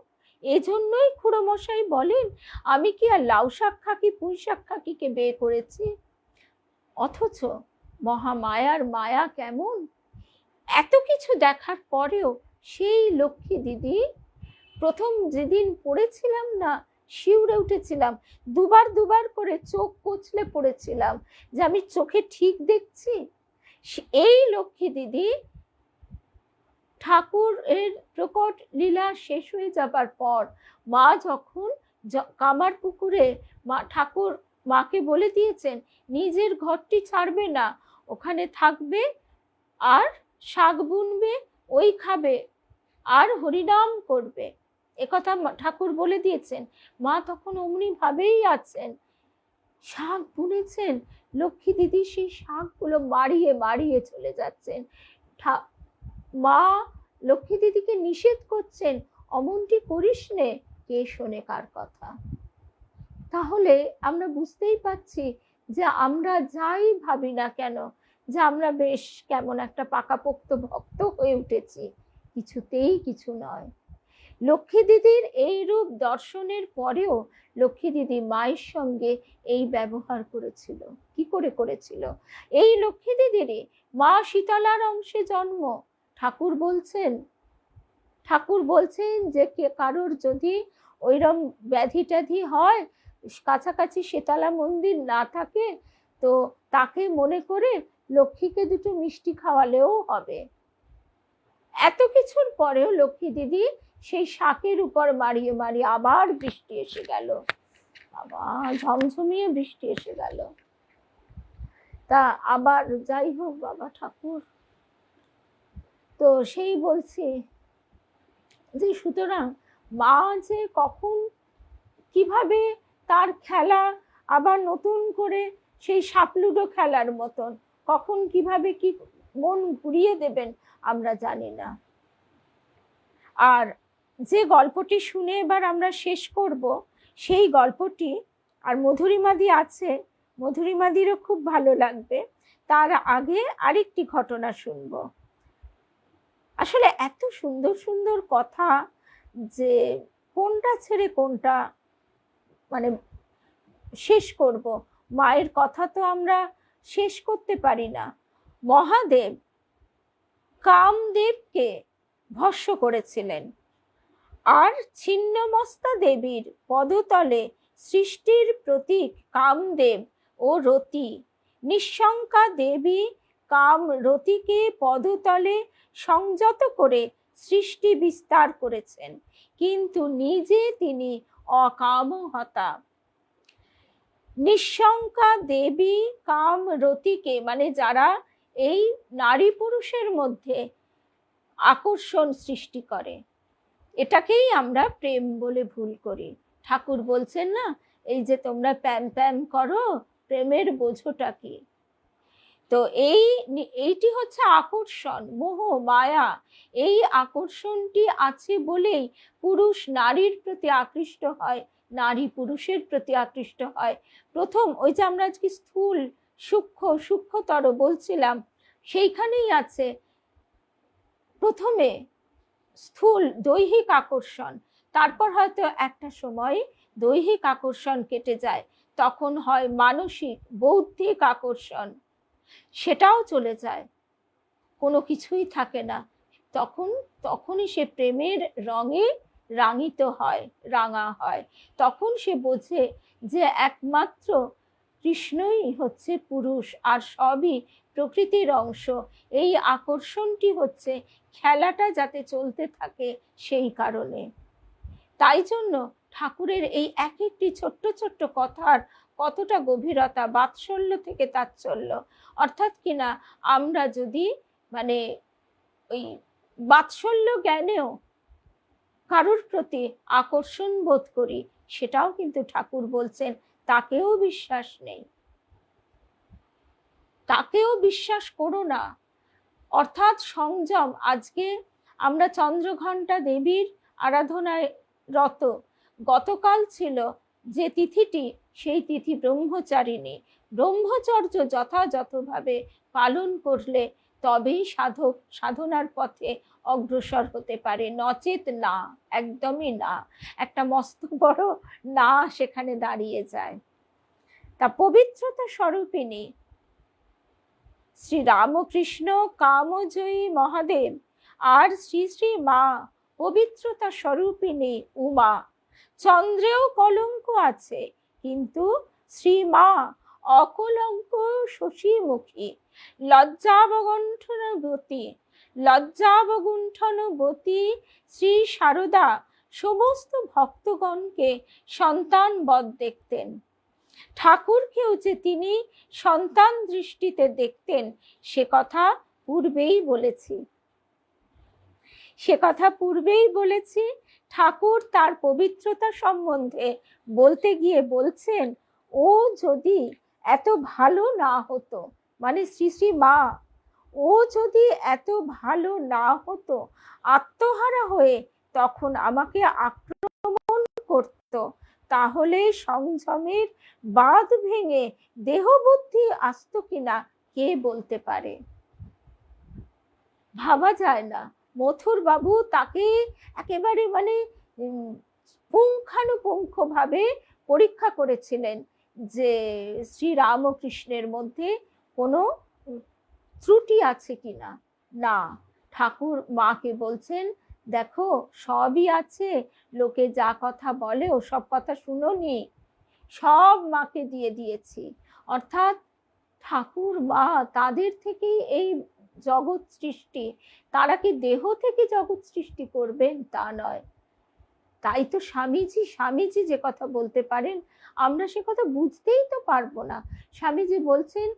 এজন্যই খুড়োমশাই বলেন আমি কি আর লাউ শাক খাকি পুঁই শাক খাকিকে বিয়ে করেছি? অথচ মহামায়ার মায়া কেমন! এত কিছু দেখার পরেও সেই লক্ষ্মী দিদি, প্রথম যেদিন পড়েছিলাম না, শিউরে উঠেছিলাম, দুবার করে চোখ কচলে পড়েছিলাম যে আমি চোখে ঠিক দেখছি। এই লক্ষ্মী দিদি ঠাকুরের প্রকট লীলা শেষ হয়ে যাবার পর মা যখন কামার পুকুরে ঠাকুর মাকে বলে দিয়েছেন নিজের ঘরটি ছাড়বে না, ওখানে থাকবে আর শাক বুনবে, ওই খাবে আর হরিনাম করবে, একথা ঠাকুর বলে দিয়েছেন। মা তখন অমনি ভাবেই আছেন, শাক বুনেছেন, লক্ষ্মী দিদি সেই শাকগুলো মারিয়ে চলে যাচ্ছেন। মা লক্ষ্মী দিদিকে নিষেধ করছেন, অমনটি করিস নে। কে শোনে কার কথা? তাহলে আমরা বুঝতেই পাচ্ছি যে আমরা যাই ভাবি না কেন যে আমরা বেশ কেমন একটা পাকাপোক্ত ভক্ত হয়ে উঠেছি, কিছুতেই কিছু নয়। লক্ষ্মী দিদির এই রূপ দর্শনের পরেও লক্ষ্মী দিদি মায়ের সঙ্গে এই ব্যবহার করেছিল। কি করে করেছিল? এই লক্ষ্মী দিদিরই মা শীতলার অংশে জন্ম, ঠাকুর বলছেন যে কারোর যদি ওইরকম ব্যাধি ট্যাধি হয়, কাছাকাছি শীতলা মন্দির না থাকে, তো তাকে মনে করে লক্ষ্মীকে দুটো মিষ্টি খাওয়ালেও হবে। এত কিছুর পরেও লক্ষ্মী দিদি সেই শাকের উপর মারিয়ে মারিয়ে আবার বৃষ্টি এসে গেল, আবার ঝমঝমিয়ে বৃষ্টি এসে গেল। তা আবার যাই হোক বাবা ঠাকুর, তো সেই বলছি যে সুতরাং মা যে কখন কিভাবে তার খেলা আবার নতুন করে সেই সাপলুডো খেলার মতন কখন কিভাবে কি মন ঘুরিয়ে দেবেন আমরা জানি না। আর যে গল্পটি শুনে এবার আমরা শেষ করব, সেই গল্পটি আর মধুরিমাদি আছে, মধুরিমাদিরও খুব ভালো লাগবে। তার আগে আরেকটি ঘটনা শুনব। আসলে এত সুন্দর সুন্দর কথা যে কোনটা ছেড়ে কোনটা মানে শেষ করব। মায়ের কথা তো আমরা শেষ করতে পারি না। মহাদেব কামদেবকে ভস্ম করেছিলেন, আর ছিন্নমস্তা দেবীর পদতলে সৃষ্টির প্রতীক কামদেব ও রতি, নিঃশঙ্কা দেবী কাম রতিকে পদতলে সংযত করে সৃষ্টি বিস্তার করেছেন, কিন্তু নিজে তিনি অকামহতা। নিঃশঙ্কা দেবী কাম রতিকে মানে যারা এই নারী পুরুষের মধ্যে আকর্ষণ সৃষ্টি করে, এটাকেই আমরা প্রেম বলে ভুল করি। ঠাকুর বলছেন না, এই যে তোমরা প্যাম প্যাম করো, প্রেমের বোঝোটা কি? তো এইটি হচ্ছে আকর্ষণ, মোহ, মায়া। এই আকর্ষণটি আছে বলেই পুরুষ নারীর প্রতি আকৃষ্ট হয়, নারী পুরুষের প্রতি আকৃষ্ট হয়। প্রথম ওই যে আমরা আজকে স্থূল সূক্ষ্মতর বলছিলাম, সেইখানেই আছে প্রথমে স্থূল দৈহিক আকর্ষণ, তারপর হয়তো একটা সময় দৈহিক আকর্ষণ কেটে যায়, তখন হয় মানসিক বৌদ্ধিক আকর্ষণ, সেটাও চলে যায়, কোনো কিছুই থাকে না। তখনই সে প্রেমের রঙে রাঙিত হয়, রাঙা হয়। তখন সে বোঝে যে একমাত্র কৃষ্ণই হচ্ছে পুরুষ, আর সবই প্রকৃতির অংশ। এই আকর্ষণটি হচ্ছে খেলাটা যাতে চলতে থাকে সেই কারণে। তাই জন্য ঠাকুরের এই এক একটি ছোট্ট ছোট্ট কথার কতটা গভীরতা, বাৎসল্য থেকে তাচ্ছল্য। অর্থাৎ কিনা আমরা যদি মানে ওই বাৎসল্য জ্ঞানেও কারোর প্রতি আকর্ষণ বোধ করি, সেটাও কিন্তু ঠাকুর বলছেন তাকেও বিশ্বাস নেই, তাকেও বিশ্বাস করো না। অর্থাৎ সংযম। আজকে আমরা চন্দ্রঘণ্টা দেবীর আরাধনায় রত। গতকাল ছিল যে তিথিটি, সেই তিথি ব্রহ্মচারিণী। ব্রহ্মচর্য যথাযথভাবে পালন করলে তবেই সাধক সাধনার পথে অগ্রসর হতে পারে, নচেত না, একদমই না। একটা মস্ত বড় না সেখানে দাঁড়িয়ে যায়। তা পবিত্রতা স্বরূপিণী শ্রী রামকৃষ্ণ কামজয়ী মহাদেব আর শ্রী শ্রী মা পবিত্রতা স্বরূপিণী উমা। চন্দ্রেও কলঙ্ক আছে, কিন্তু শ্রী মা অকলঙ্ক শশীমুখী। লজ্জাবগুণ্ঠনবতী শ্রী শারদা সমস্ত ভক্তগণকে সন্তানবৎ দেখতেন। ঠাকুরকেও যে তিনি সন্তান দৃষ্টিতে দেখতেন, সে কথা পূর্বেই বলেছি। ঠাকুর তার পবিত্রতা সম্বন্ধে বলতে গিয়ে বলছেন, ও যদি এত ভালো না হতো, মানে শ্রী শ্রী মা, ও যদি এত ভালো না হতো, আত্মহারা হয়ে তখন আমাকে আক্রমণ করত, তাহলে সংযমের বাঁধ ভেঙে দেহ বুদ্ধি আসতো কিনা কে বলতে পারে। ভাবা যায় না। মথুর বাবু তাকে একেবারে মানে পুঙ্খানুপুঙ্খভাবে পরীক্ষা করেছিলেন যে শ্রী রামকৃষ্ণের মধ্যে কোনো ত্রুটি আছে কিনা। না, ঠাকুর মাকে বলছেন, দেখো সবই আছে, লোকে যা কথা বলে ও সব কথা শুনোনি, সব মাকে দিয়ে দিয়েছি। অর্থাৎ ঠাকুর মা তাদের থেকেই এই জগৎ সৃষ্টি। তারা কি দেহ থেকে জগৎ সৃষ্টি করবেন? তা নয়। তাই তো স্বামীজি যে কথা বলতে পারেন, আমরা সে কথা বুঝতেই তো পারবো না। স্বামীজি বলছেন,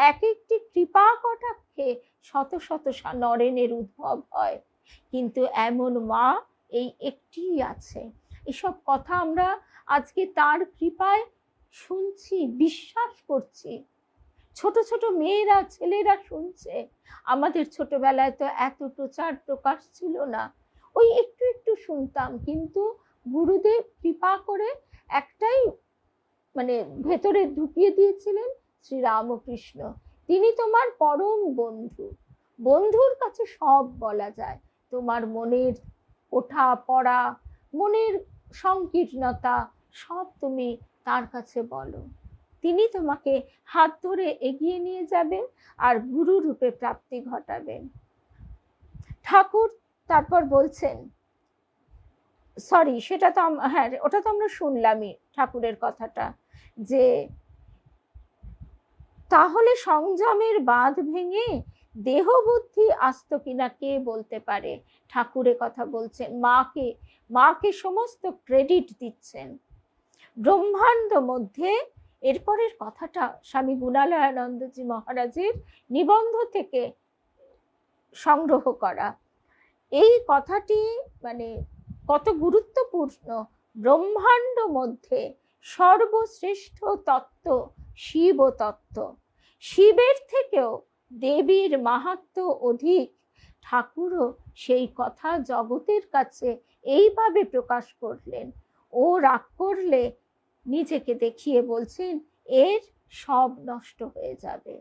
এক একটি কৃপা কটাক্ষে শত শত নরেনের উদ্ভব হয়, কিন্তু এমন মা এই একটিই আছে। এসব কথা আমরা আজকে তার কৃপায় শুনছি, বিশ্বাস করছি। ছোট ছোট মেয়েরা, ছেলেরা শুনছে। আমাদের ছোটবেলায় তো এত প্রচার প্রকাশ ছিল না, ওই একটু একটু শুনতাম, কিন্তু গুরুদেব কৃপা করে একটাই মানে ভেতরে ঢুকিয়ে দিয়েছিলেন, শ্রীরামকৃষ্ণ। তিনি তোমার পরম বন্ধু। বন্ধুর কাছে সব বলা যায়, তোমার মনের ওঠা পড়া, মনের সংকীর্ণতা, সব তুমি তার কাছে বলো। তিনি তোমাকে হাত ধরে এগিয়ে নিয়ে যাবেন আর গুরু রূপে প্রাপ্তি ঘটাবেন। ঠাকুর তারপর বলছেন, সরি সেটা তো হ্যাঁ, ওটা তো আমরা শুনলামই ঠাকুরের কথাটা, যে তাহলে সংযমের বাঁধ ভেঙে দেহ বুদ্ধি আস্ত কিনা কে বলতে পারে। ঠাকুরের কথা বলছেন, মাকে সমস্ত ক্রেডিট দিচ্ছেন। ব্রহ্মাণ্ড মধ্যে, এরপরের কথাটা স্বামী গুণালয়ানন্দজি মহারাজের নিবন্ধ থেকে সংগ্রহ করা। এই কথাটি মানে কত গুরুত্বপূর্ণ। ব্রহ্মাণ্ড মধ্যে সর্বশ্রেষ্ঠ তত্ত্ব শিব তত্ত্ব। শিবের থেকেও দেবীর মাহাত্ম্য অধিক। ঠাকুরও সেই কথা জগতের কাছে এইভাবে প্রকাশ করলেন। ও রাগ করলে নিজেকে দেখিয়ে বলছেন, এর সব নষ্ট হয়ে যাবে।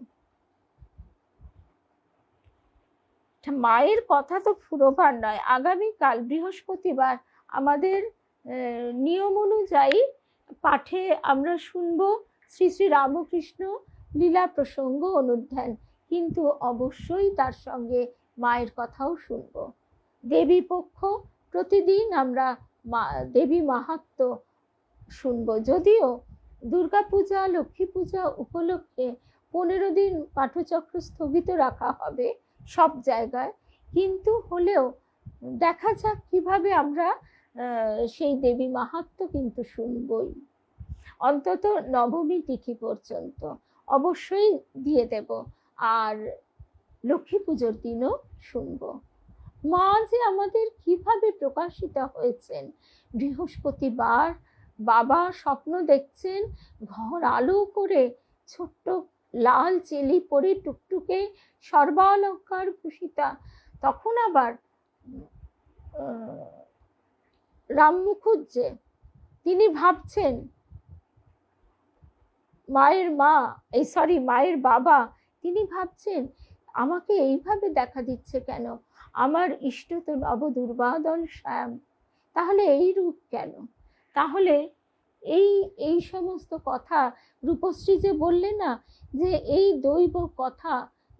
মায়ের কথা তো ফুরোবার নয়। আগামীকাল বৃহস্পতিবার আমাদের নিয়ম অনুযায়ী পাঠে আমরা শুনবো শ্রী শ্রী রামকৃষ্ণ লীলা প্রসঙ্গ অনুধ্যান, কিন্তু অবশ্যই তার সঙ্গে মায়ের কথাও শুনব। দেবী পক্ষ প্রতিদিন আমরা দেবী মাহাত্ম্য শুনবো। যদিও দুর্গাপূজা, লক্ষ্মী পূজা উপলক্ষে 15 দিন পাঠচক্র স্থগিত রাখা হবে সব জায়গায়, কিন্তু হলেও দেখা যাক কিভাবে আমরা সেই দেবী মাহাত্ম্য কিন্তু শুনবই, অন্তত নবমী তিথি পর্যন্ত অবশ্যই দিয়ে দেব। আর লক্ষ্মী পুজোর দিনও শুনব। মা যে আমাদের কিভাবে প্রকাশিত হয়েছেন। বৃহস্পতিবার বাবা স্বপ্ন দেখছেন, ঘর আলো করে ছোট্ট লাল চেলি পরে টুকটুকে সর্বালঙ্কার ভূষিতা। তখন আবার রাম মুখুজ্জে, তিনি ভাবছেন, মায়ের বাবা, তিনি ভাবছেন আমাকে এইভাবে দেখা দিচ্ছে কেন? আমার ইষ্ট তো নব দুর্বাদল শ্যাম, তাহলে এই রূপ কেন? তাহলে এই সমস্ত কথা রূপশ্রী যে বললে না, যে এই দৈব কথা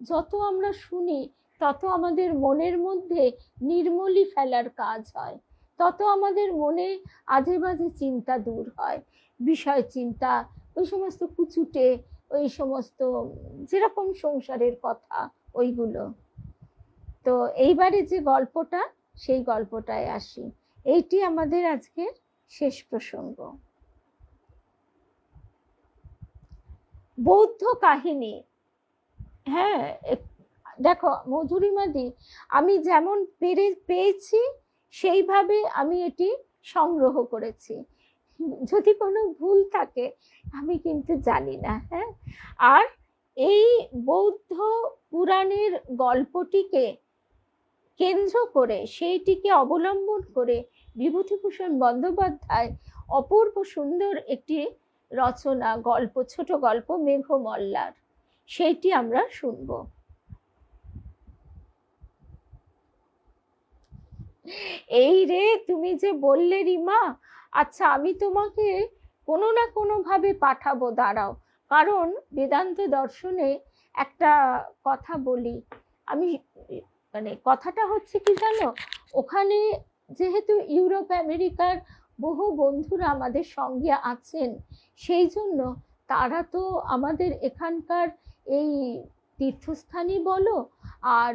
যত আমরা শুনি তত আমাদের মনের মধ্যে নির্মলি ফেলার কাজ হয়, তত আমাদের মনে আজে বাজে চিন্তা দূর হয়, বিষয় চিন্তা, ওই সমস্ত কুচুটে, ওই সমস্ত যেরকম সংসারের কথা ওইগুলো। তো এইবারে যে গল্পটা, সেই গল্পটায় আসি। এইটি আমাদের আজকের শেষ প্রসঙ্গ। বৌদ্ধ কাহিনী। হ্যাঁ, দেখো মধুরিমাদি, আমি যেমন পেয়েছি সেইভাবে আমি এটি সংগ্রহ করেছি। যদি কোনো ভুল থাকে আমি কিন্তু জানি না। হ্যাঁ, আর এই বৌদ্ধ পুরাণের গল্পটিকে কেন্দ্র করে, সেইটিকে অবলম্বন করে বিভূতিভূষণ বন্দ্যোপাধ্যায় অপূর্ব সুন্দর একটি রচনা, গল্প, ছোট গল্প মেঘমল্লার, সেইটি আমরা শুনব। এই রে, তুমি যে বললে রিমা, আচ্ছা আমি তোমাকে কোনো না কোনো ভাবে পাঠাবো, দাঁড়াও। কারণ বেদান্ত দর্শনে একটা কথা বলি, আমি মানে কথাটা হচ্ছে কি জানো, ওখানে যেহেতু ইউরোপ আমেরিকার বহু বন্ধুরা আমাদের সঙ্গে আছেন, সেই জন্য তারা তো আমাদের এখানকার এই তীর্থস্থানই বলো আর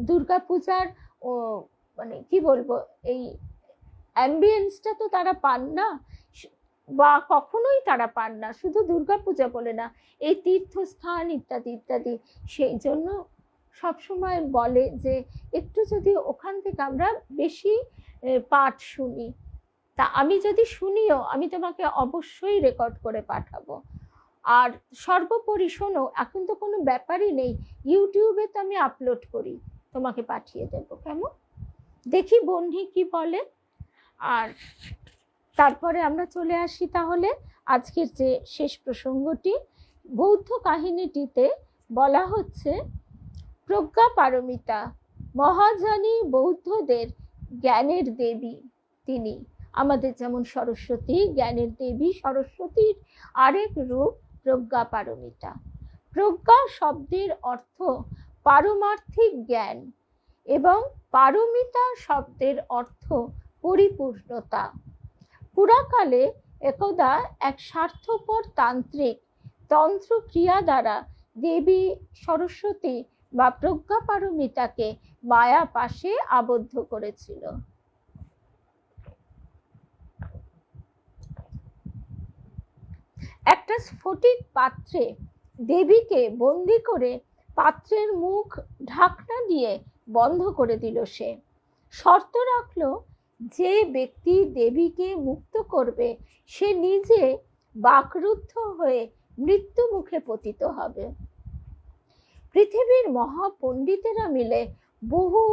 দুর্গাপূজার ও মানে কি বলবো এই অ্যাম্বিয়েন্সটা তো তারা পান না, বা কখনোই তারা পান না, শুধু দুর্গাপূজা বলে না, এই তীর্থস্থান ইত্যাদি ইত্যাদি। সেই জন্য সবসময় বলে যে একটু যদি ওখান থেকে আমরা বেশি পাঠ শুনি, তা আমি যদি শুনিও আমি তোমাকে অবশ্যই রেকর্ড করে পাঠাবো। আর সর্বোপরি শোনো, এখন তো কোনো ব্যাপারই নেই, ইউটিউবে তো আমি আপলোড করি, তোমাকে পাঠিয়ে দেবো, কেমন? দেখি বন্ধু কি বলে। আর তারপরে আমরা চলে আসি তাহলে আজকের যে শেষ প্রসঙ্গটি। বৌদ্ধ কাহিনীটিতে বলা হচ্ছে প্রজ্ঞা পারমিতা মহাজানী বৌদ্ধদের জ্ঞানের দেবী তিনি। আমাদের যেমন সরস্বতী জ্ঞানের দেবী, সরস্বতীর আরেক রূপ প্রজ্ঞা পারমিতা। প্রজ্ঞা শব্দের অর্থ পারমার্থিক জ্ঞান এবং পারমিতা শব্দের অর্থ পরিপূর্ণতা। পুরাকালে একদা এক স্বার্থপর তান্ত্রিক তন্ত্র ক্রিয়া দ্বারা দেবী সরস্বতী বা প্রজ্ঞা পারমিতাকে মায়া পাশে আবদ্ধ করেছিল। একটা স্ফটিক পাত্রে দেবীকে বন্দি করে পাত্রের মুখ ঢাকনা দিয়ে বন্ধ করে দিল। সে শর্ত রাখলো যে ব্যক্তি দেবীকে মুক্ত করবে সে নিজে বাকরুদ্ধ হয়ে মৃত্যু মুখে পতিত হবে। পৃথিবীর মহাপণ্ডিতেরা মিলে বহু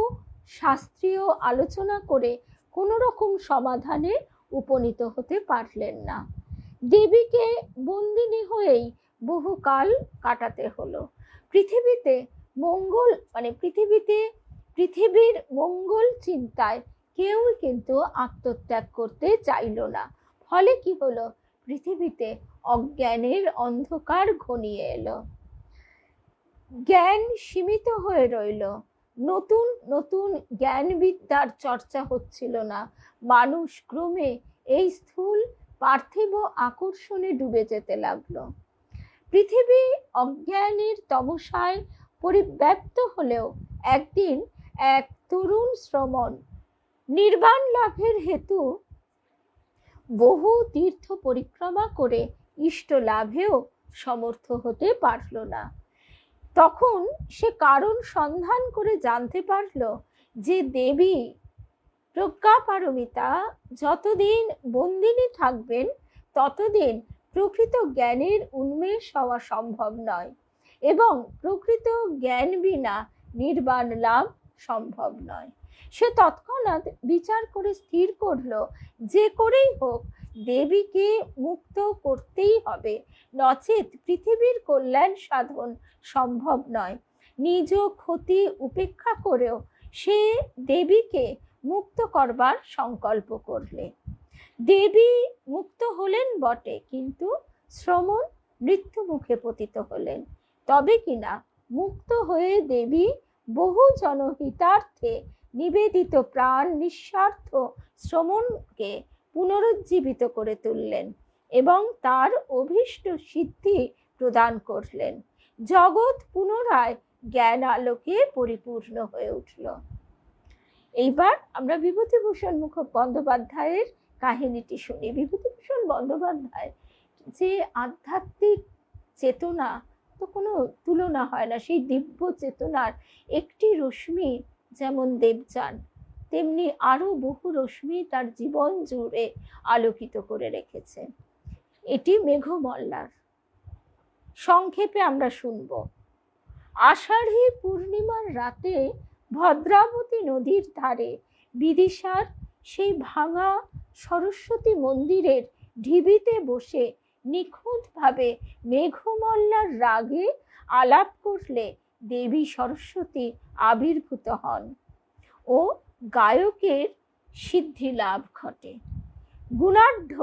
শাস্ত্রীয় আলোচনা করে কোনো রকম সমাধানে উপনীত হতে পারলেন না। দেবীকে বন্দিনী হয়েই বহুকাল কাটাতে হলো। পৃথিবীতে মঙ্গল মানে পৃথিবীর মঙ্গল চিন্তায় কেউ কিন্তু আত্মত্যাগ করতে চাইল না। ফলে কি হলো, পৃথিবীতে অজ্ঞানের অন্ধকার ঘনিয়ে এলো, জ্ঞান সীমিত হয়ে রইল, নতুন নতুন জ্ঞান বিদ্যার চর্চা হচ্ছিল না। মানুষ ক্রমে এই স্থূল পার্থিব আকর্ষণে ডুবে যেতে লাগলো। পৃথিবী অজ্ঞানের তমসায় পরিব্যাপ্ত হলেও একদিন এক তরুণ শ্রমণ নির্বাণ লাভের হেতু বহু তীর্থ পরিক্রমা করে ইষ্ট লাভেও সমর্থ হতে পারল না। তখন সে কারণ সন্ধান করে জানতে পারল যে দেবী প্রজ্ঞা পারমিতা যতদিন বন্দিনী থাকবেন ততদিন প্রকৃত জ্ঞানের উন্মেষ হওয়া সম্ভব নয় এবং প্রকৃত জ্ঞান বিনা নির্বাণ লাভ সম্ভব নয়। সে তৎক্ষণাৎ বিচার করে স্থির করল যে করেই হোক দেবীকে মুক্ত করতেই হবে, নচেত পৃথিবীর কল্যাণ সাধন সম্ভব নয়। নিজ ক্ষতি উপেক্ষা করেও সে দেবীকে মুক্ত করবার সংকল্প করলে। দেবী মুক্ত হলেন বটে, কিন্তু শ্রমণ মৃত্যু মুখে পতিত হলেন। তবে কিনা মুক্ত হয়ে দেবী বহু জনহিতার্থে নিবেদিত প্রাণ নিঃস্বার্থ শ্রমণকে পুনরুজ্জীবিত করে তুললেন এবং তার অভীষ্ট সিদ্ধি প্রদান করলেন। জগৎ পুনরায় জ্ঞান আলোকে পরিপূর্ণ হয়ে উঠল। এইবার আমরা বিভূতিভূষণ বন্দ্যোপাধ্যায়ের কাহিনীটি শুনি। বিভূতিভূষণ বন্দ্যোপাধ্যায় যে আধ্যাত্মিক চেতনা তো কোনো তুলনা হয় না। সেই দিব্য চেতনার একটি রশ্মি যেমন দেবযান, তেমনি আরো বহু রশ্মি তার জীবন জুড়ে আলোকিত করে রেখেছে। এটি মেঘমল্লার। সংক্ষেপে আমরা শুনব। আষাঢ়ী পূর্ণিমার রাতে ভদ্রাবতী নদীর ধারে বিদিশার সেই ভাঙা সরস্বতী মন্দিরের ঢিবিতে বসে নিখুঁতভাবে মেঘমল্লার রাগে আলাপ করলে দেবী সরস্বতী আবির্ভূত হন ও গায়কের সিদ্ধি লাভ ঘটে। গুণাঢ্য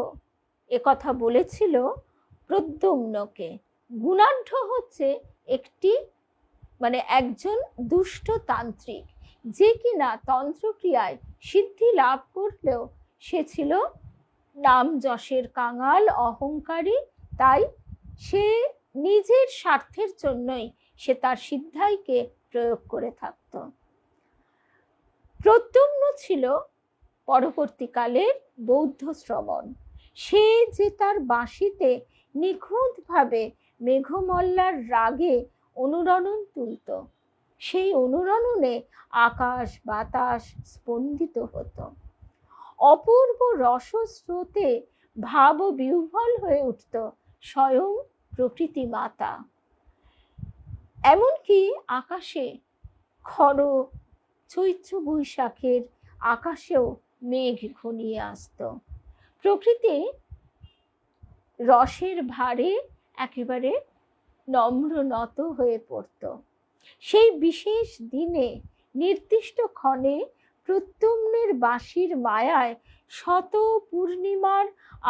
একথা বলেছিল প্রদ্যুম্নকে। গুণাঢ্য হচ্ছে একটি মানে একজন দুষ্ট তান্ত্রিক, যে কিনা তন্ত্রক্রিয়ায় সিদ্ধি লাভ করলেও সে ছিল নাম যশের কাঙাল, অহংকারী। তাই সে নিজের স্বার্থের জন্যই সে তার সিদ্ধাইকে প্রয়োগ করে থাকত। প্রদ্যুম্ন ছিল পরবর্তীকালের বৌদ্ধ শ্রমণ। সে যে তার বাঁশিতে নিখুঁতভাবে মেঘমল্লার রাগে অনুরণন তুলত, সেই অনুরণনে আকাশ বাতাস স্পন্দিত হতো। অপূর্ব রসস্রোতে ভাব বিহ্বল হয়ে উঠত স্বয়ং প্রকৃতি মাতা। এমনকি আকাশে চৈত্র বৈশাখের আকাশেও মেঘ ঘনিয়ে আসত। প্রকৃতি রসের ভারে একেবারে নম্র নত হয়ে পড়ত। সেই বিশেষ দিনে নির্দিষ্ট ক্ষণে প্রদ্যুম্নের বাঁশির মায়ায় শত পূর্ণিমার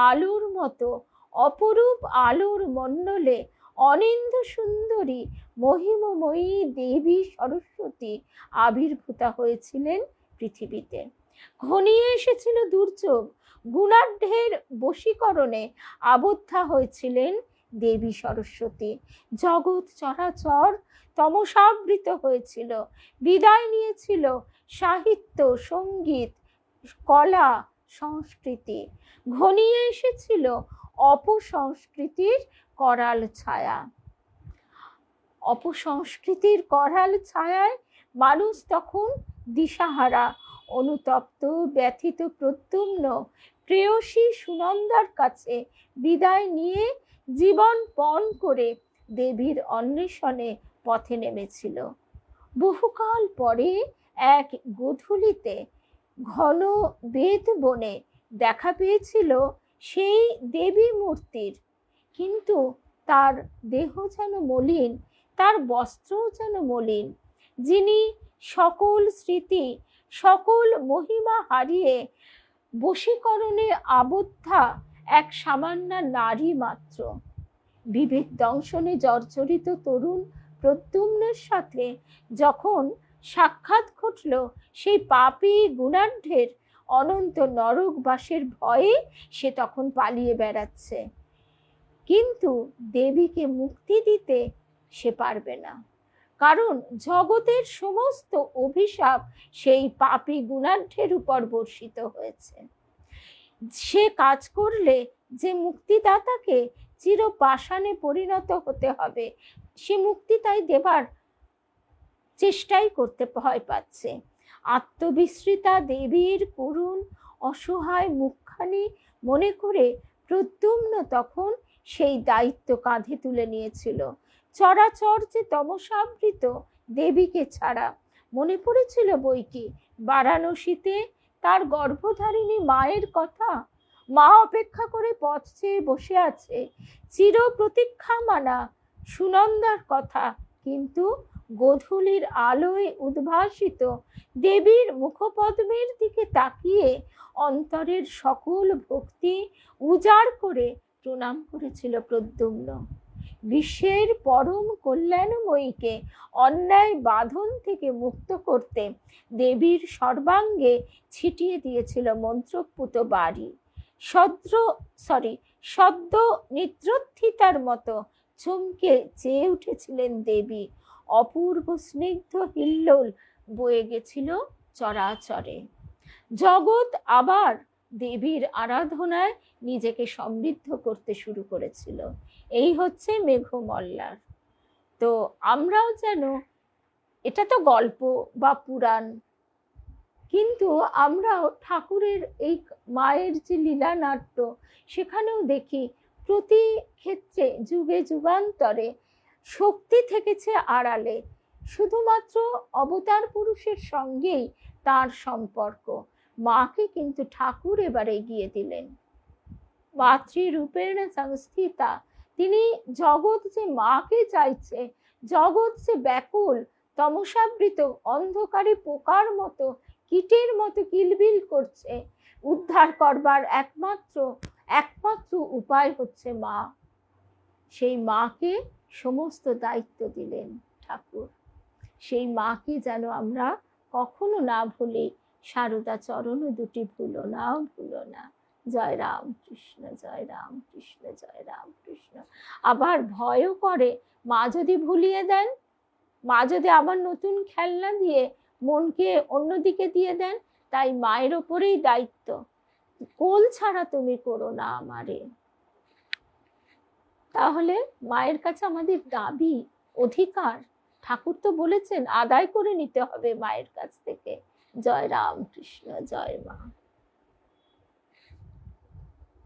আলোর মতো অপরূপ আলোর মণ্ডলে অনিন্দ্য সুন্দরী মহিমময়ী দেবী সরস্বতী আবির্ভূতা হয়েছিলেন পৃথিবীতে। ঘনিয়ে এসেছিল দুর্যোগ, গুণাঢ্যের বশীকরণে আবদ্ধা হয়েছিলেন দেবী সরস্বতী। জগৎ চরাচর তমসাবৃত হয়েছিল, বিদায় নিয়েছিল সাহিত্য, সঙ্গীত, কলা, সংস্কৃতি। ঘনিয়ে এসেছিল অপসংস্কৃতির করাল ছায়া। অপসংস্কৃতির করাল ছায়ায় মানুষ তখন দিশাহারা, অনুতপ্ত, ব্যথিত। প্রদ্যুম্ন প্রেয়সী সুনন্দার কাছে বিদায় নিয়ে জীবন পণ করে দেবীর অন্বেষণে পথে নেমেছিল। বহুকাল পরে এক গোধূলিতে ঘন বেদ বনে দেখা পেয়েছিল সেই দেবী মূর্তির, কিন্তু তার দেহ যেন মলিন, তার বস্ত্রও যেন মলিন। যিনি সকল স্মৃতি, সকল মহিমা হারিয়ে বশীকরণে আবদ্ধা এক সামান্য নারী মাত্র। বিবেক দংশনে জর্জরিত তরুণ প্রদ্যুম্নের সাথে যখন সাক্ষাৎ ঘটল, সেই পাপী গুণাঢ্যের অনন্ত নরকবাসের ভয়ে সে তখন পালিয়ে বেড়াচ্ছে। কিন্তু দেবীকে মুক্তি দিতে সে পারবে না, কারণ জগতের সমস্ত অভিশাপ সেই পাপী গুণাঢ্যের উপর বর্ষিত হয়েছে। সে কাজ করলে যে মুক্তিদাতাকে চিরপাষাণে পরিণত হতে হবে, সে মুক্তি তাই দেবার চেষ্টাই করতে ভয় পাচ্ছে। আত্মবিস্মৃতা দেবীর করুণ অসহায় মুখখানি মনে করে প্রদ্যুম্ন তখন সেই দায়িত্ব কাঁধে তুলে নিয়েছিল। চরাচর যে তমসাবৃত দেবীকে ছাড়া মনে পড়েছিল বইকি বারাণসীতে তার গর্ভধারিণী মায়ের কথা। মা অপেক্ষা করে পথ চেয়ে বসে আছে, চির প্রতীক্ষা মানা সুনন্দার কথা। কিন্তু গোধূলির আলোয় উদ্ভাসিত দেবীর মুখপদ্মের দিকে তাকিয়ে অন্তরের সকল ভক্তি উজাড় করে প্রণাম করেছিল প্রদ্যুম্ন। বিশ্বের পরম কল্যাণময়ীকে অন্যায় বাঁধন থেকে মুক্ত করতে দেবীর সর্বাঙ্গে ছিটিয়ে দিয়েছিল মন্ত্রপুত বাড়ি। সদ্য নিদ্রোত্থিতার মতো চমকে চেয়ে উঠেছিলেন দেবী। অপূর্ব স্নিগ্ধ হিল্লোল বয়ে গেছিল চরাচরে। জগৎ আবার দেবীর আরাধনায় নিজেকে সমৃদ্ধ করতে শুরু করেছিল। এই হচ্ছে মেঘমল্লার। তো আমরাও যেন, এটা তো গল্প বা পুরাণ, কিন্তু আমরাও ঠাকুরের এই মায়ের যে লীলা নাট্য, সেখানেও দেখি প্রতি ক্ষেত্রে যুগে যুগান্তরে শক্তি থেকেছে আড়ালে। শুধুমাত্র অবতার পুরুষের সঙ্গেই তার সম্পর্ক। মাকে কিন্তু ঠাকুর এবার এগিয়ে দিলেন। মাতৃরূপেণ সংস্থিতা, তিনি জগৎ যে মাকে চাইছে, জগৎ যে ব্যাকুল, তমসাবৃত অন্ধকারে পোকার মতো, কীটের মতো কিলবিল করছে, উদ্ধার করবার একমাত্র উপায় হচ্ছে মা। সেই মাকে সমস্ত দায়িত্ব দিলেন ঠাকুর। সেই মাকে যেন আমরা কখনো না ভুলি। সারদা চরণ দুটি ভুলো না, ভুলো না। জয় রাম কৃষ্ণ, জয় রাম কৃষ্ণ, জয় রাম কৃষ্ণ। আবার ভয়ও করে, মা যদি ভুলিয়ে দেন, মা যদি আবার নতুন খেলনা দিয়ে মনকে অন্যদিকে দিয়ে দেন, তাই মায়ের ওপরেই দায়িত্ব। কোল ছাড়া তুমি করো না আমারে। তাহলে মায়ের কাছে আমাদের দাবি, অধিকার, ঠাকুর তো বলেছেন আদায় করে নিতে হবে মায়ের কাছ থেকে। জয় রাম কৃষ্ণ, জয় মা।